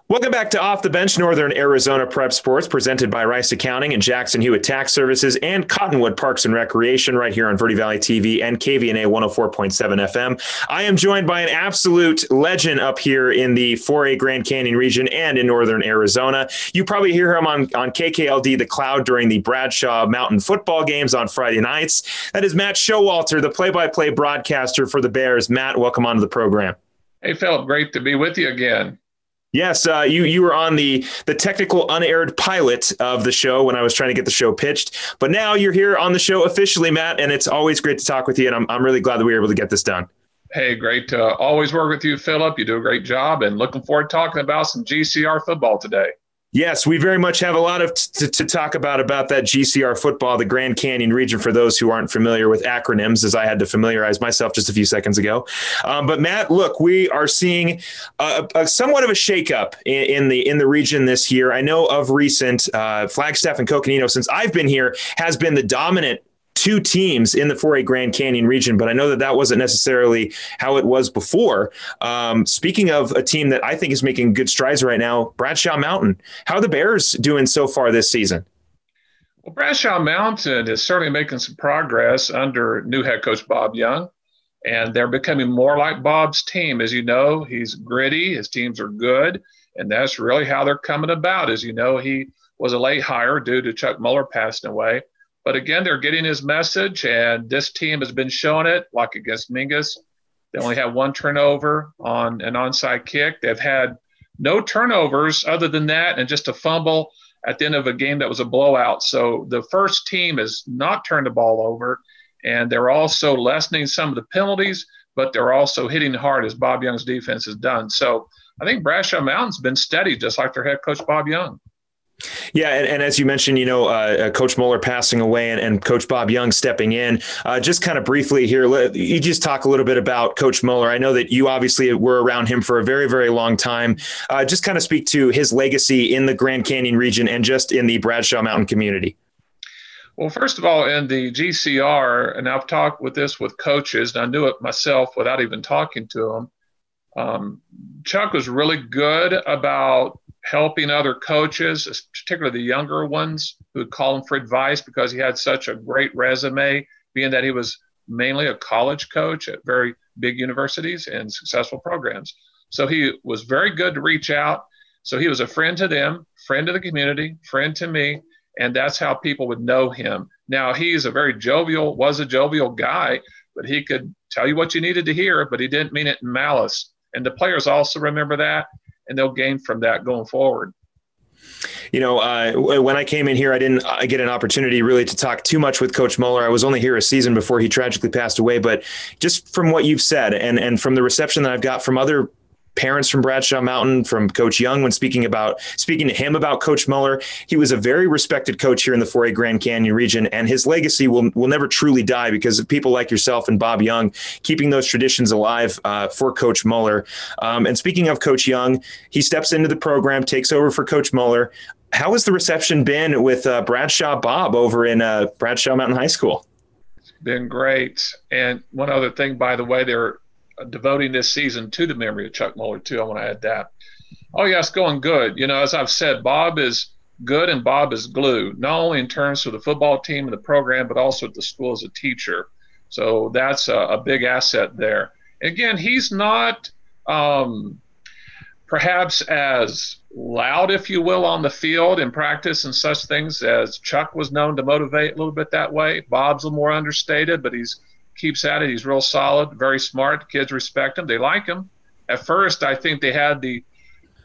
Welcome back to Off the Bench, Northern Arizona Prep Sports, presented by Rice Accounting and Jackson Hewitt Tax Services and Cottonwood Parks and Recreation right here on Verde Valley TV and KVNA 104.7 FM. I am joined by an absolute legend up here in the 4A Grand Canyon region and in Northern Arizona. You probably hear him on KKLD The Cloud during the Bradshaw Mountain football games on Friday nights. That is Matt Showalter, the play-by-play broadcaster for the Bears. Matt, welcome onto the program. Hey, Philip, great to be with you again. Yes, you were on the technical unaired pilot of the show when I was trying to get the show pitched. But now you're here on the show officially, Matt, and it's always great to talk with you, and I'm really glad that we were able to get this done. Hey, great to always work with you, Philip. You do a great job, and looking forward to talking about some GCR football today. Yes, we very much have a lot of to talk about that GCR football, the Grand Canyon region, for those who aren't familiar with acronyms, as I had to familiarize myself just a few seconds ago. But Matt, look, we are seeing a somewhat of a shakeup in the region this year. I know of recent Flagstaff and Coconino, since I've been here, has been the dominant two teams in the 4A Grand Canyon region, but I know that wasn't necessarily how it was before. Speaking of a team that I think is making good strides right now, Bradshaw Mountain. How are the Bears doing so far this season? Well, Bradshaw Mountain is certainly making some progress under new head coach Bob Young. And they're becoming more like Bob's team. As you know, he's gritty. His teams are good. And that's really how they're coming about. As you know, he was a late hire due to Chuck Muller passing away. But again, they're getting his message, and this team has been showing it, like against Mingus. They only had one turnover on an onside kick. They've had no turnovers other than that, and just a fumble at the end of a game that was a blowout. So the first team has not turned the ball over, and they're also lessening some of the penalties, but they're also hitting hard as Bob Young's defense has done. So I think Bradshaw Mountain's been steady, just like their head coach, Bob Young. Yeah, and as you mentioned, Coach Muller passing away and Coach Bob Young stepping in. Just kind of briefly here, you just talk a little bit about Coach Muller. I know that you obviously were around him for a very, very long time. Just kind of speak to his legacy in the Grand Canyon region and just in the Bradshaw Mountain community. Well, first of all, in the GCR, and I've talked with coaches, and I knew it myself without even talking to them, Chuck was really good about helping other coaches, particularly the younger ones, who would call him for advice because he had such a great resume, being that he was mainly a college coach at very big universities and successful programs. So he was very good to reach out. So he was a friend to them, friend to the community, friend to me, and that's how people would know him. Now, he's was a jovial guy, but he could tell you what you needed to hear, but he didn't mean it in malice. And the players also remember that, and they'll gain from that going forward. When I came in here, I didn't get an opportunity really to talk too much with Coach Muller. I was only here a season before he tragically passed away. But just from what you've said and from the reception that I've got from other parents from Bradshaw Mountain, from Coach Young, when speaking to him about Coach Muller, he was a very respected coach here in the 4A Grand Canyon region, and his legacy will never truly die because of people like yourself and Bob Young keeping those traditions alive for Coach Muller. And speaking of Coach Young, he steps into the program, takes over for Coach Muller. How has the reception been with Bradshaw Bob over in Bradshaw Mountain High School? It's been great. And one other thing, by the way, they're devoting this season to the memory of Chuck Muller, too. I want to add that. Oh, yeah, it's going good. As I've said, Bob is good and Bob is glue, not only in terms of the football team and the program, but also at the school as a teacher. So that's a big asset there. Again, he's not perhaps as loud, if you will, on the field in practice and such things as Chuck was known to motivate a little bit that way. Bob's a little more understated, but he's keeps at it. He's real solid, very smart. Kids respect him. They like him. At first, I think they had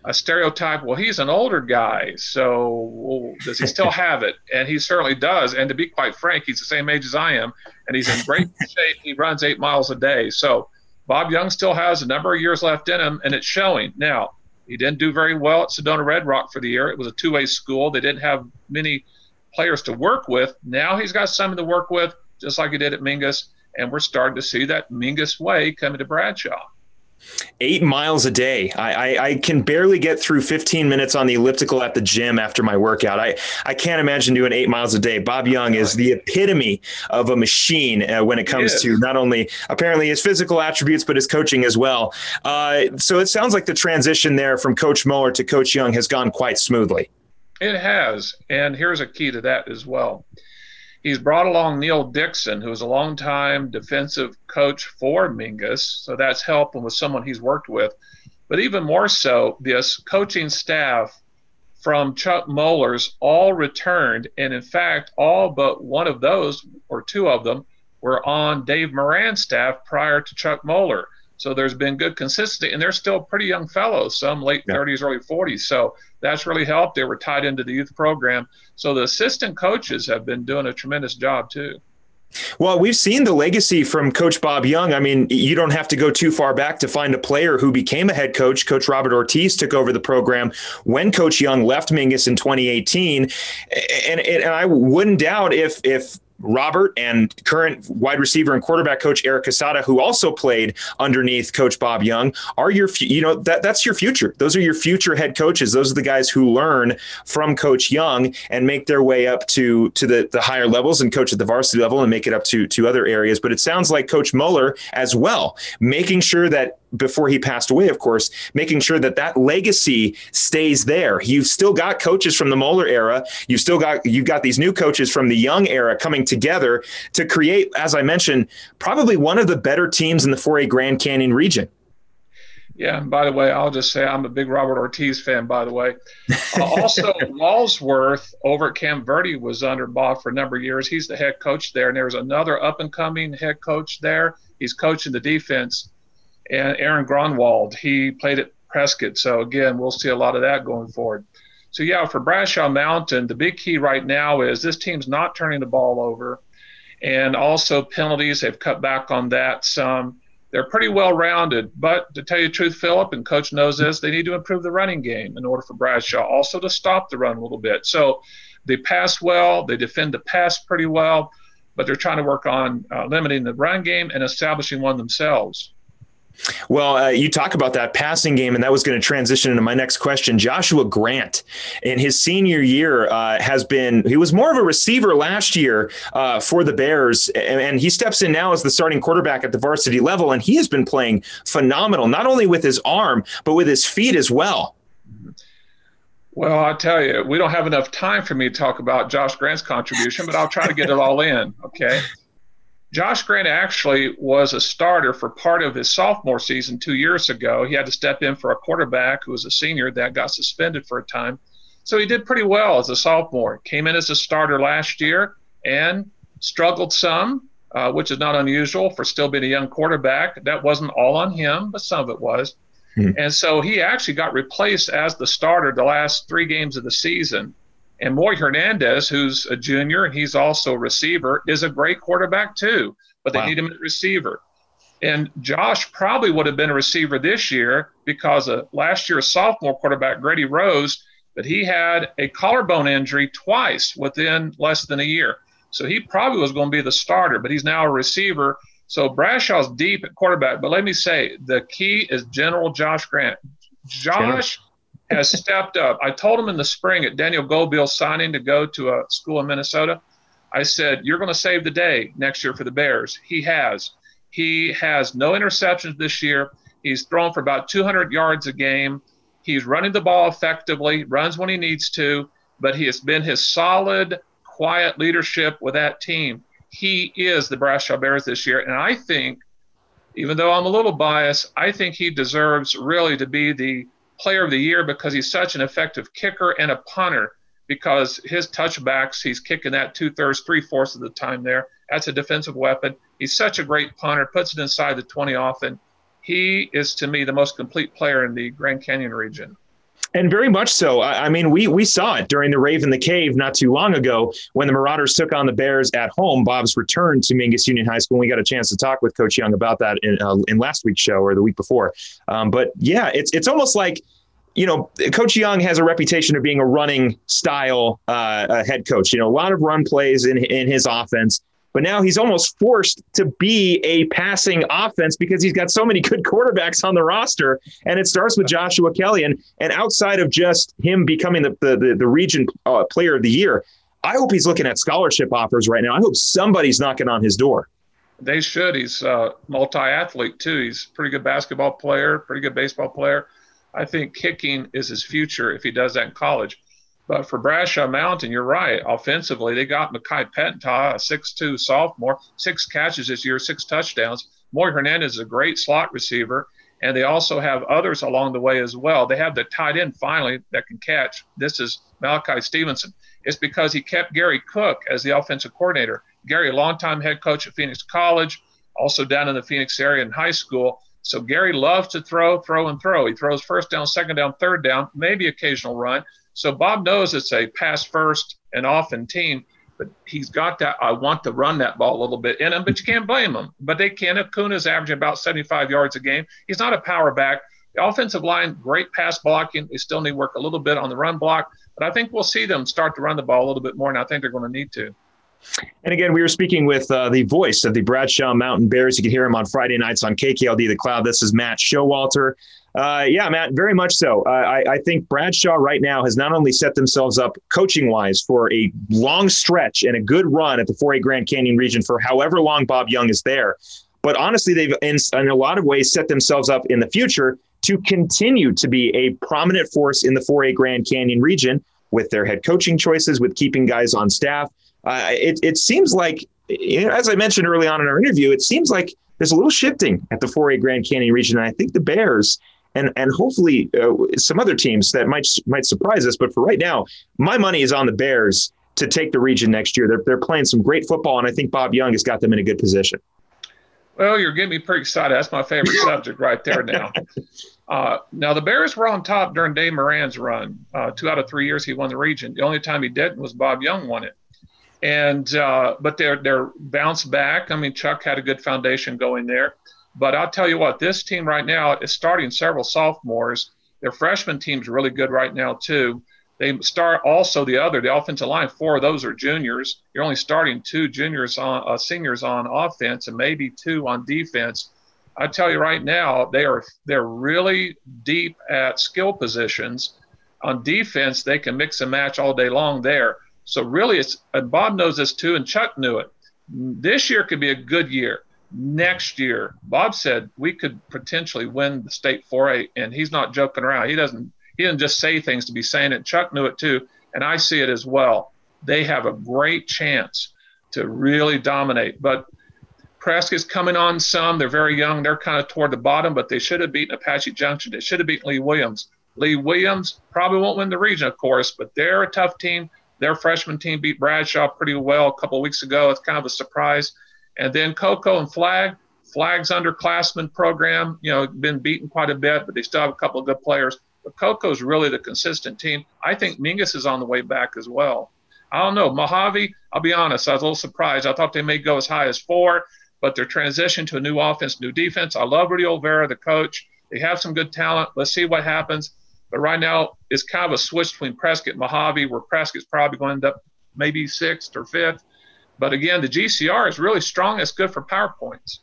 a stereotype, well, he's an older guy, so does he still have it? And he certainly does. And to be quite frank, he's the same age as I am, and he's in great shape. He runs 8 miles a day. So Bob Young still has a number of years left in him, and it's showing. Now, he didn't do very well at Sedona Red Rock for the year. It was a two-way school. They didn't have many players to work with. Now he's got something to work with, just like he did at Mingus. And we're starting to see that Mingus way coming to Bradshaw. 8 miles a day. I can barely get through 15 minutes on the elliptical at the gym after my workout. I can't imagine doing 8 miles a day. Bob Young is the epitome of a machine when it comes to not only apparently his physical attributes, but his coaching as well. So it sounds like the transition there from Coach Muller to Coach Young has gone quite smoothly. It has. And here's a key to that as well. He's brought along Neil Dixon, who is a longtime defensive coach for Mingus, so that's helping with someone he's worked with. But even more so, this coaching staff from Chuck Muller's all returned, and in fact, all but one of those, or two of them, were on Dave Moran's staff prior to Chuck Muller. So there's been good consistency, and they're still pretty young fellows, some late 30s, early 40s. So that's really helped. They were tied into the youth program. So the assistant coaches have been doing a tremendous job too. Well, we've seen the legacy from Coach Bob Young. I mean, you don't have to go too far back to find a player who became a head coach. Coach Robert Ortiz took over the program when Coach Young left Mingus in 2018. And I wouldn't doubt if Robert and current wide receiver and quarterback coach Eric Casada, who also played underneath Coach Bob Young, are that's your future. Those are your future head coaches. Those are the guys who learn from Coach Young and make their way up to the higher levels and coach at the varsity level and make it up to other areas. But it sounds like Coach Muller as well, making sure that before he passed away, of course, making sure that that legacy stays there. You've still got coaches from the Moeller era. You've got these new coaches from the Young era coming together to create, as I mentioned, probably one of the better teams in the 4A Grand Canyon region. Yeah, and by the way, I'll just say I'm a big Robert Ortiz fan, by the way. Also, Walsworth over at Camp Verde was under Bob for a number of years. He's the head coach there, and there's another up-and-coming head coach there. He's coaching the defense, and Aaron Gronwald, he played at Prescott. So, again, we'll see a lot of that going forward. So, yeah, for Bradshaw Mountain, the big key right now is this team's not turning the ball over, and also penalties. They've cut back on that some. They're pretty well-rounded, but to tell you the truth, Philip, and Coach knows this, they need to improve the running game in order for Bradshaw, also to stop the run a little bit. So they pass well, they defend the pass pretty well, but they're trying to work on limiting the run game and establishing one themselves. Well, you talk about that passing game, and that was going to transition into my next question. Joshua Grant, in his senior year, he was more of a receiver last year for the Bears, and he steps in now as the starting quarterback at the varsity level, and he has been playing phenomenal, not only with his arm, but with his feet as well. Well, I'll tell you, we don't have enough time for me to talk about Josh Grant's contribution, but I'll try to get it all in, okay? Josh Grant actually was a starter for part of his sophomore season 2 years ago. He had to step in for a quarterback who was a senior that got suspended for a time. So he did pretty well as a sophomore. Came in as a starter last year and struggled some, which is not unusual for still being a young quarterback. That wasn't all on him, but some of it was. And so he actually got replaced as the starter the last 3 games of the season. And Moy Hernandez, who's a junior, and he's also a receiver, is a great quarterback too, but they need him at receiver. And Josh probably would have been a receiver this year because of last year's sophomore quarterback, Grady Rose, but he had a collarbone injury twice within less than a year. So he probably was going to be the starter, but he's now a receiver. So Bradshaw's deep at quarterback. But let me say, the key is General Josh Grant. Josh has stepped up. I told him in the spring at Daniel Goldbill's signing to go to a school in Minnesota, I said, you're going to save the day next year for the Bears. He has. He has no interceptions this year. He's thrown for about 200 yards a game. He's running the ball effectively, runs when he needs to, but he has been his solid, quiet leadership with that team. He is the Bradshaw Bears this year. And I think, even though I'm a little biased, I think he deserves really to be the player of the year because he's such an effective kicker and a punter, because his touchbacks, he's kicking that 2/3, 3/4 of the time there. That's a defensive weapon. He's such a great punter, puts it inside the 20 often. He is, to me, the most complete player in the Grand Canyon region. And very much so. I mean, we saw it during the Rave in the Cave not too long ago when the Marauders took on the Bears at home. Bob's return to Mingus Union High School. We got a chance to talk with Coach Young about that in last week's show or the week before. But yeah, it's almost like, you know, Coach Young has a reputation of being a running style head coach. You know, a lot of run plays in his offense. But now he's almost forced to be a passing offense because he's got so many good quarterbacks on the roster. And it starts with Joshua Kelly. And outside of just him becoming the region player of the year, I hope he's looking at scholarship offers right now. I hope somebody's knocking on his door. They should. He's a multi-athlete, too. He's a pretty good basketball player, pretty good baseball player. I think kicking is his future if he does that in college. But for Bradshaw Mountain, you're right. Offensively, they got Mekhi Petentah, a 6'2" sophomore, 6 catches this year, 6 touchdowns. Moy Hernandez is a great slot receiver, and they also have others along the way as well. They have the tight end finally that can catch. This is Malachi Stevenson. It's because he kept Gary Cook as the offensive coordinator. Gary, a longtime head coach at Phoenix College, also down in the Phoenix area in high school. So Gary loves to throw. He throws first down, second down, third down, maybe occasional run. So Bob knows it's a pass first and often team, but he's got that. I want to run that ball a little bit in him, but you can't blame him. But they can. Acuna's averaging about 75 yards a game. He's not a power back. The offensive line, great pass blocking. They still need work a little bit on the run block, but I think we'll see them start to run the ball a little bit more, and I think they're going to need to. And again, we were speaking with the voice of the Bradshaw Mountain Bears. You can hear him on Friday nights on KKLD The Cloud. This is Matt Showalter. Yeah, Matt, very much so. I think Bradshaw right now has not only set themselves up coaching-wise for a long stretch and a good run at the 4A Grand Canyon region for however long Bob Young is there, But honestly, they've in a lot of ways set themselves up in the future to continue to be a prominent force in the 4A Grand Canyon region with their head coaching choices, with keeping guys on staff. It seems like, as I mentioned early on in our interview, it seems like there's a little shifting at the 4A Grand Canyon region. And I think the Bears and hopefully some other teams that might surprise us. But for right now, my money is on the Bears to take the region next year. They're playing some great football, and I think Bob Young has got them in a good position. Well, you're getting me pretty excited. That's my favorite subject right there now. Now, the Bears were on top during Dave Moran's run. 2 out of 3 years he won the region. The only time he didn't was Bob Young won it. And but they're bounced back. I mean, Chuck had a good foundation going there. But I'll tell you what, this team right now is starting several sophomores. Their freshman team's really good right now, too. They start also the offensive line. 4 of those are juniors. You're only starting 2 juniors on seniors on offense and maybe 2 on defense. I tell you right now, they're really deep at skill positions. On defense, they can mix and match all day long there. So really, and Bob knows this too, and Chuck knew it. This year could be a good year. Next year, Bob said we could potentially win the state 4A, and he's not joking around. He doesn't just say things to be saying it. Chuck knew it too, and I see it as well. They have a great chance to really dominate. But Prescott's coming on some. They're very young. They're kind of toward the bottom, but they should have beaten Apache Junction. They should have beaten Lee Williams. Lee Williams probably won't win the region, of course, but they're a tough team. Their freshman team beat Bradshaw pretty well a couple of weeks ago. It's kind of a surprise. And then Cocoa and Flag's underclassmen program, been beaten quite a bit, but they still have a couple of good players. But Cocoa's really the consistent team. I think Mingus is on the way back as well. I don't know. Mojave, I'll be honest, I was a little surprised. I thought they may go as high as 4, but their transition to a new offense, new defense. I love Rudy Olvera, the coach. They have some good talent. Let's see what happens. But right now, it's kind of a switch between Prescott and Mojave, where Prescott's probably going to end up maybe 6th or 5th. But again, the GCR is really strong. It's good for PowerPoints.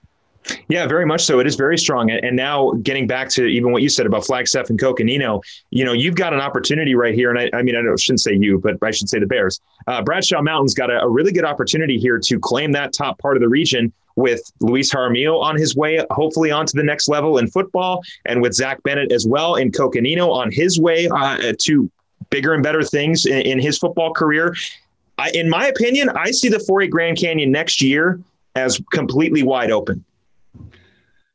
Yeah, very much so. It is very strong. And now getting back to even what you said about Flagstaff and Coconino, you've got an opportunity right here. And I shouldn't say you, but I should say the Bears. Bradshaw Mountain's got a really good opportunity here to claim that top part of the region with Luis Jaramillo on his way, hopefully onto the next level in football, and with Zach Bennett as well in Coconino on his way to bigger and better things in his football career. In my opinion, I see the 4A Grand Canyon next year as completely wide open.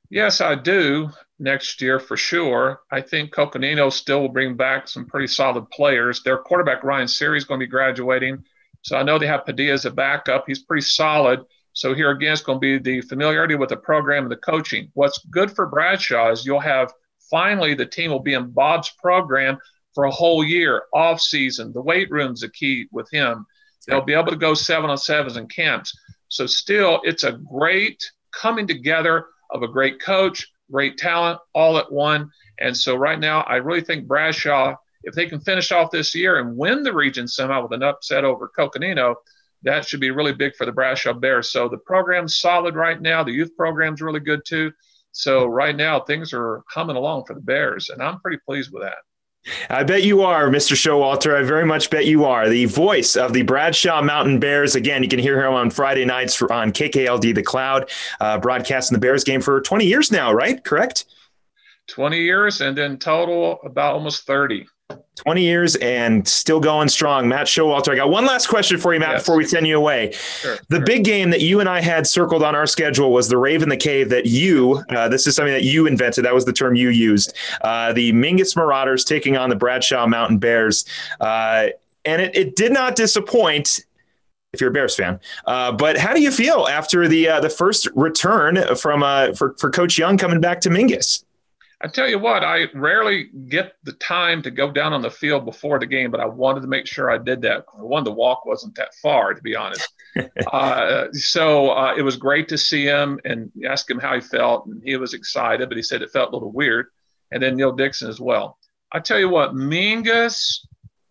Yes, I do next year for sure. I think Coconino still will bring back some pretty solid players. Their quarterback, Ryan Siri, is going to be graduating. So I know they have Padilla as a backup. He's pretty solid. So here again, it's going to be the familiarity with the program and the coaching. What's good for Bradshaw is you'll have finally the team will be in Bob's program for a whole year, off season. The weight room's a key with him. They'll be able to go 7-on-7s and camps. So still, it's a great coming together of a great coach, great talent, all at one. And so right now, I really think Bradshaw, if they can finish off this year and win the region somehow with an upset over Coconino, that should be really big for the Bradshaw Bears. So the program's solid right now. The youth program's really good too. So right now, things are coming along for the Bears, and I'm pretty pleased with that. I bet you are, Mr. Showalter. I very much bet you are. The voice of the Bradshaw Mountain Bears. Again, you can hear him on Friday nights on KKLD The Cloud, broadcasting the Bears game for 20 years now, right? Correct? 20 years, and then total about almost 30. 20 years and still going strong. Matt Showalter, I got one last question for you, Matt, before we send you away. Sure. Big game that you and I had circled on our schedule was the Rave in the Cave that this is something that you invented. That was the term you used. The Mingus Marauders taking on the Bradshaw Mountain Bears. And it did not disappoint if you're a Bears fan. But how do you feel after the first return for Coach Young coming back to Mingus? I tell you what, I rarely get the time to go down on the field before the game, but I wanted to make sure I did that. One, the walk wasn't that far, to be honest. So it was great to see him and ask him how he felt. And he was excited, but he said it felt a little weird. And then Neil Dixon as well. I tell you what, Mingus,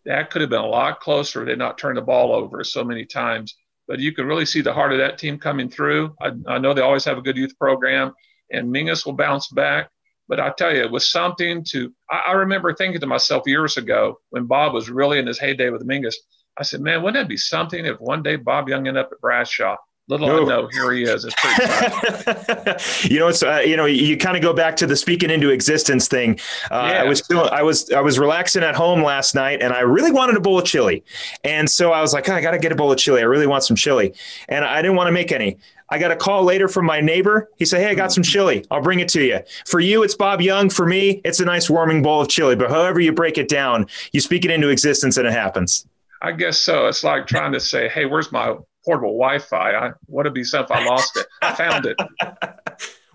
that could have been a lot closer if they not turned the ball over so many times. But you can really see the heart of that team coming through. I know they always have a good youth program, and Mingus will bounce back. But I tell you, it was something I remember thinking to myself years ago when Bob was really in his heyday with Mingus. I said, man, wouldn't it be something if one day Bob Young ended up at Bradshaw? Little I know, here he is. It's pretty fun. It's you kind of go back to the speaking into existence thing. I was relaxing at home last night, and I really wanted a bowl of chili, and so I was like, I got to get a bowl of chili. I really want some chili, and I didn't want to make any. I got a call later from my neighbor. He said, "Hey, I got some chili. I'll bring it to you." For you, it's Bob Young. For me, it's a nice warming bowl of chili. But however you break it down, you speak it into existence, and it happens. I guess so. It's like trying to say, "Hey, where's my portable Wi-Fi? Would it be something if I lost it? I found it."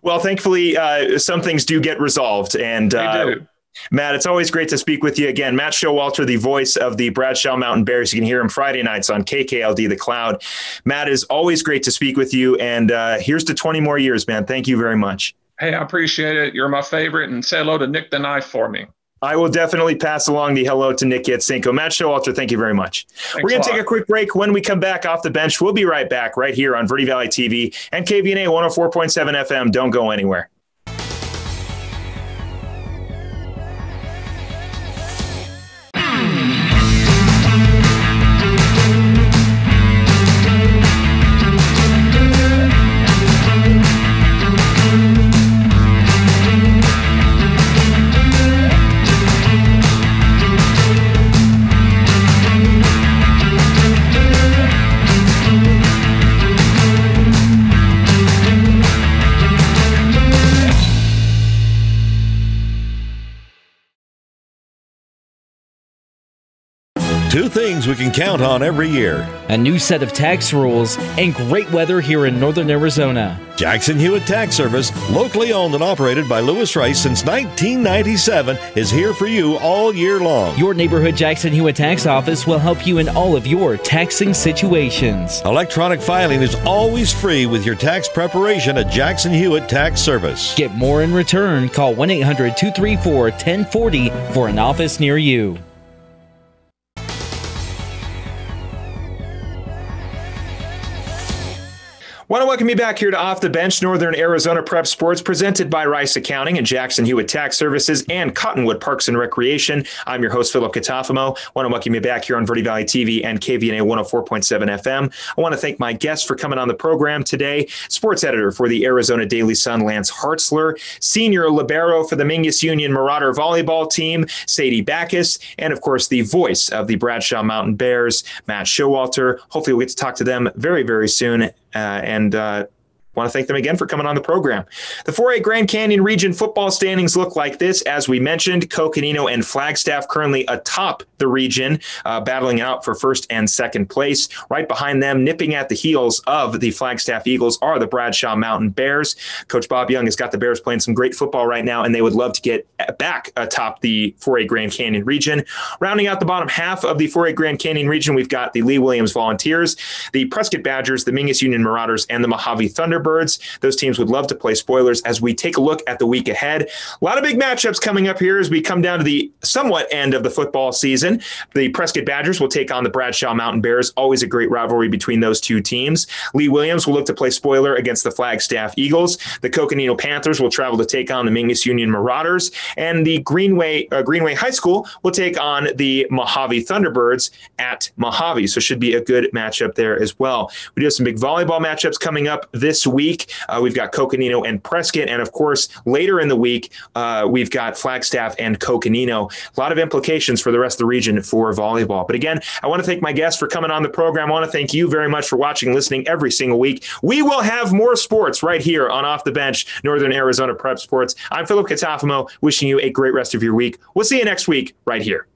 Well, thankfully, some things do get resolved. And they do. Matt, it's always great to speak with you again. Matt Showalter, the voice of the Bradshaw Mountain Bears. You can hear him Friday nights on KKLD The Cloud. Matt, is always great to speak with you. And here's to 20 more years, man. Thank you very much. Hey, I appreciate it. You're my favorite. And say hello to Nick the Knife for me. I will definitely pass along the hello to Nick Yatsenko. Matt Showalter, thank you very much. We're going to take a quick break. When we come back off the bench, we'll be right back right here on Verde Valley TV and KVNA 104.7 FM. Don't go anywhere. Two things we can count on every year: a new set of tax rules and great weather here in northern Arizona. Jackson Hewitt Tax Service, locally owned and operated by Lewis Rice since 1997, is here for you all year long. Your neighborhood Jackson Hewitt Tax Office will help you in all of your taxing situations. Electronic filing is always free with your tax preparation at Jackson Hewitt Tax Service. Get more in return. Call 1-800-234-1040 for an office near you. Want to welcome you back here to Off the Bench, Northern Arizona Prep Sports, presented by Rice Accounting and Jackson Hewitt Tax Services and Cottonwood Parks and Recreation. I'm your host, Philip Catafamo. Want to welcome you back here on Verde Valley TV and KVNA 104.7 FM. I want to thank my guests for coming on the program today. Sports editor for the Arizona Daily Sun, Lance Hartzler. Senior Libero for the Mingus Union Marauder volleyball team, Sadie Backus. And, of course, the voice of the Bradshaw Mountain Bears, Matt Showalter. Hopefully we'll get to talk to them very, very soon. And want to thank them again for coming on the program. The 4A Grand Canyon region football standings look like this. As we mentioned, Coconino and Flagstaff currently atop the region, battling out for first and second place. Right behind them, nipping at the heels of the Flagstaff Eagles, are the Bradshaw Mountain Bears. Coach Bob Young has got the Bears playing some great football right now, and they would love to get back atop the 4A Grand Canyon region. Rounding out the bottom half of the 4A Grand Canyon region, we've got the Lee Williams Volunteers, the Prescott Badgers, the Mingus Union Marauders, and the Mojave Thunderbirds. Those teams would love to play spoilers as we take a look at the week ahead. A lot of big matchups coming up here as we come down to the somewhat end of the football season. The Prescott Badgers will take on the Bradshaw Mountain Bears. Always a great rivalry between those two teams. Lee Williams will look to play spoiler against the Flagstaff Eagles. The Coconino Panthers will travel to take on the Mingus Union Marauders. And the Greenway High School will take on the Mojave Thunderbirds at Mojave. So should be a good matchup there as well. We do have some big volleyball matchups coming up this week. We've got Coconino and Prescott. And of course, later in the week, we've got Flagstaff and Coconino. A lot of implications for the rest of the region for volleyball. But again, I want to thank my guests for coming on the program. I want to thank you very much for watching and listening every single week. We will have more sports right here on Off the Bench, Northern Arizona Prep Sports. I'm Philip Catafamo, wishing you a great rest of your week. We'll see you next week right here.